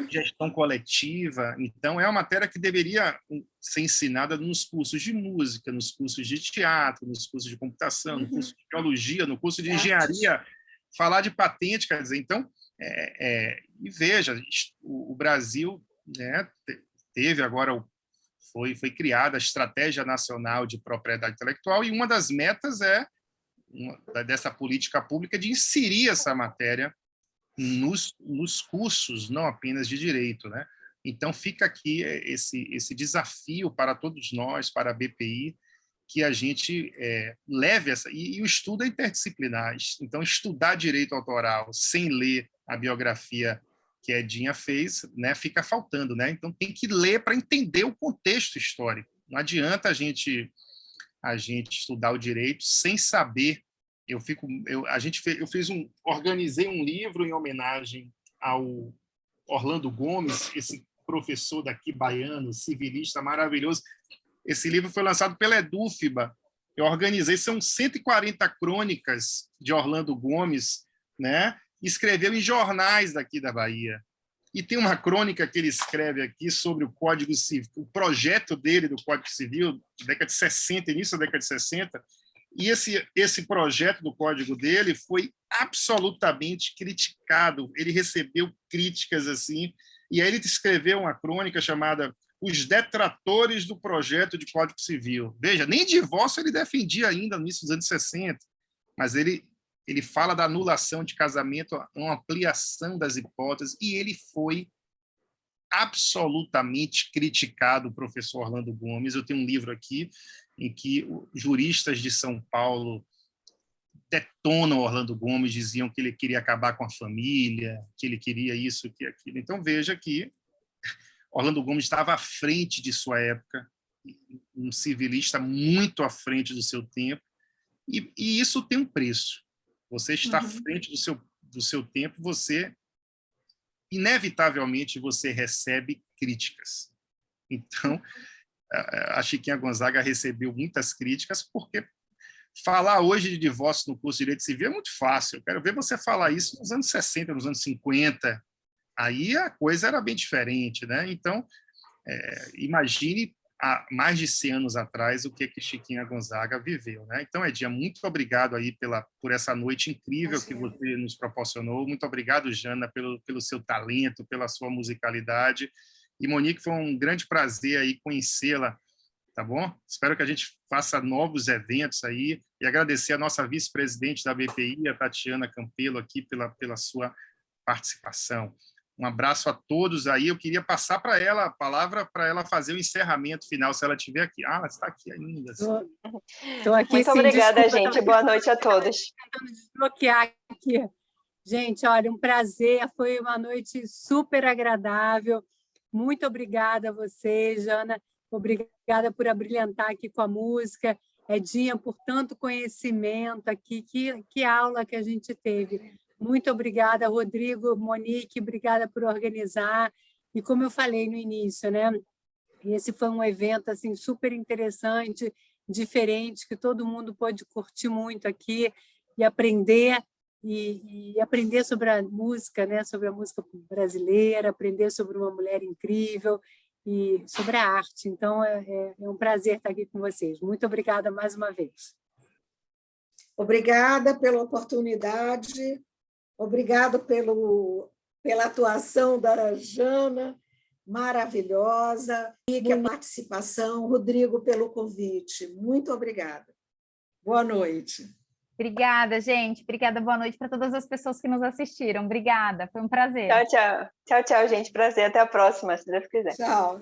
gestão coletiva. Então, é uma matéria que deveria ser ensinada nos cursos de música, nos cursos de teatro, nos cursos de computação, no curso de biologia, no curso de engenharia. Falar de patente, quer dizer, então, e veja, o Brasil, né, teve agora foi criada a Estratégia Nacional de Propriedade Intelectual, e uma das metas dessa política pública de inserir essa matéria nos cursos, não apenas de direito, né? Então, fica aqui esse desafio para todos nós, para a BPI, que a gente leve essa... E o estudo é interdisciplinar. Então, estudar direito autoral sem ler a biografia que a Edinha fez, né, fica faltando, né? Então, tem que ler para entender o contexto histórico. Não adianta a gente estudar o direito sem saber. Organizei um livro em homenagem ao Orlando Gomes, esse professor daqui baiano, civilista maravilhoso. Esse livro foi lançado pela Edufba. Eu organizei, são 140 crônicas de Orlando Gomes, né? Escreveu em jornais daqui da Bahia. E tem uma crônica que ele escreve aqui sobre o Código Civil, o projeto dele do Código Civil, década de 60, início da década de 60, e esse projeto do código dele foi absolutamente criticado. Ele recebeu críticas assim, e aí ele escreveu uma crônica chamada Os Detratores do Projeto de Código Civil. Veja, nem divórcio ele defendia ainda no início dos anos 60, mas ele fala da anulação de casamento, uma ampliação das hipóteses, e ele foi absolutamente criticado, o professor Orlando Gomes. Eu tenho um livro aqui em que juristas de São Paulo detonam Orlando Gomes, diziam que ele queria acabar com a família, que ele queria isso, que aquilo. Então, veja que Orlando Gomes estava à frente de sua época, um civilista muito à frente do seu tempo, E isso tem um preço. Você está à frente do seu tempo, você, inevitavelmente, você recebe críticas. Então, a Chiquinha Gonzaga recebeu muitas críticas, porque falar hoje de divórcio no curso de Direito Civil é muito fácil. Eu quero ver você falar isso nos anos 60, nos anos 50. Aí a coisa era bem diferente, né? Então, imagine há mais de 100 anos atrás o que Chiquinha Gonzaga viveu, né? Então, Edinha, muito obrigado aí por essa noite incrível que você nos proporcionou. Muito obrigado, Jana, pelo seu talento, pela sua musicalidade. E, Monique, foi um grande prazer aí conhecê-la, tá bom? Espero que a gente faça novos eventos aí e agradecer a nossa vice-presidente da BPI, a Tatiana Campelo, aqui pela sua participação. Um abraço a todos aí. Eu queria passar para ela a palavra para ela fazer o encerramento final, se ela estiver aqui. Ela está aqui ainda. Estou aqui, muito sim, obrigada, desculpa, gente. Boa noite a todos. Tentando desbloquear aqui. Gente, olha, um prazer. Foi uma noite super agradável. Muito obrigada a você, Jana. Obrigada por abrilhantar aqui com a música. Edinha, por tanto conhecimento aqui. Que aula que a gente teve. Muito obrigada, Rodrigo, Monique, obrigada por organizar. E como eu falei no início, né? Esse foi um evento assim, super interessante, diferente, que todo mundo pode curtir muito aqui e aprender, e aprender sobre a música, né? Sobre a música brasileira, aprender sobre uma mulher incrível e sobre a arte. Então, é um prazer estar aqui com vocês. Muito obrigada mais uma vez. Obrigada pela oportunidade. Obrigado pela atuação da Jana, maravilhosa, e a participação, Rodrigo, pelo convite. Muito obrigada. Boa noite. Obrigada, gente. Obrigada, boa noite para todas as pessoas que nos assistiram. Obrigada, foi um prazer. Tchau, tchau. Tchau, tchau, gente. Prazer. Até a próxima, se Deus quiser. Tchau.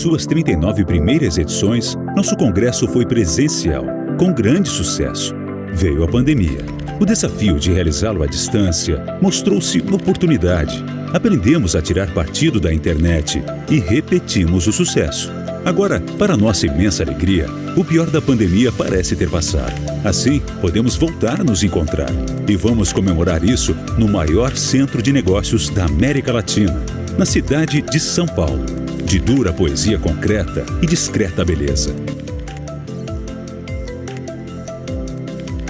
suas 39 primeiras edições, nosso congresso foi presencial, com grande sucesso. Veio a pandemia. O desafio de realizá-lo à distância mostrou-se uma oportunidade. Aprendemos a tirar partido da internet e repetimos o sucesso. Agora, para nossa imensa alegria, o pior da pandemia parece ter passado. Assim, podemos voltar a nos encontrar. E vamos comemorar isso no maior centro de negócios da América Latina, na cidade de São Paulo. De dura poesia concreta e discreta beleza.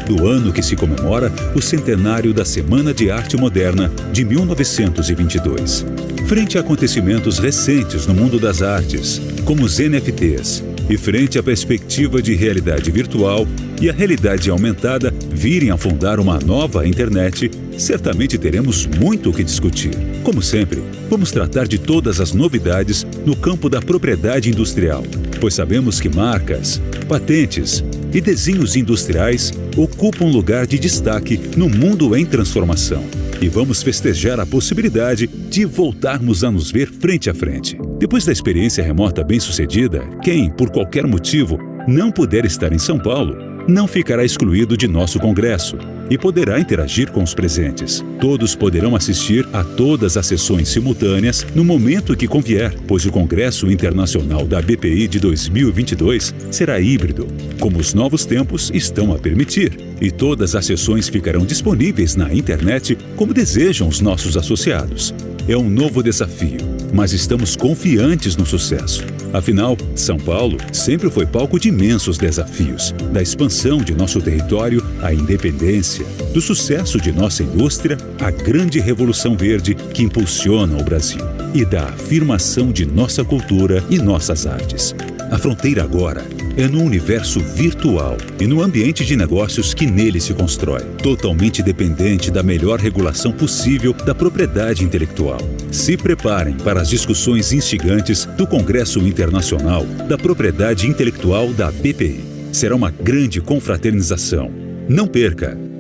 Do ano que se comemora o centenário da Semana de Arte Moderna de 1922. Frente a acontecimentos recentes no mundo das artes, como os NFTs, e frente à perspectiva de realidade virtual e a realidade aumentada virem a fundar uma nova internet, certamente teremos muito o que discutir. Como sempre, vamos tratar de todas as novidades no campo da propriedade industrial, pois sabemos que marcas, patentes e desenhos industriais ocupam lugar de destaque no mundo em transformação. E vamos festejar a possibilidade de voltarmos a nos ver frente a frente. Depois da experiência remota bem-sucedida, quem, por qualquer motivo, não puder estar em São Paulo, não ficará excluído de nosso congresso e poderá interagir com os presentes. Todos poderão assistir a todas as sessões simultâneas no momento que convier, pois o Congresso Internacional da BPI de 2022 será híbrido, como os novos tempos estão a permitir, e todas as sessões ficarão disponíveis na internet como desejam os nossos associados. É um novo desafio, mas estamos confiantes no sucesso. Afinal, São Paulo sempre foi palco de imensos desafios, da expansão de nosso território à independência, do sucesso de nossa indústria à grande revolução verde que impulsiona o Brasil, e da afirmação de nossa cultura e nossas artes. A fronteira agora é no universo virtual e no ambiente de negócios que nele se constrói, totalmente dependente da melhor regulação possível da propriedade intelectual. Se preparem para as discussões instigantes do Congresso Internacional da Propriedade Intelectual da BPI. Será uma grande confraternização. Não perca!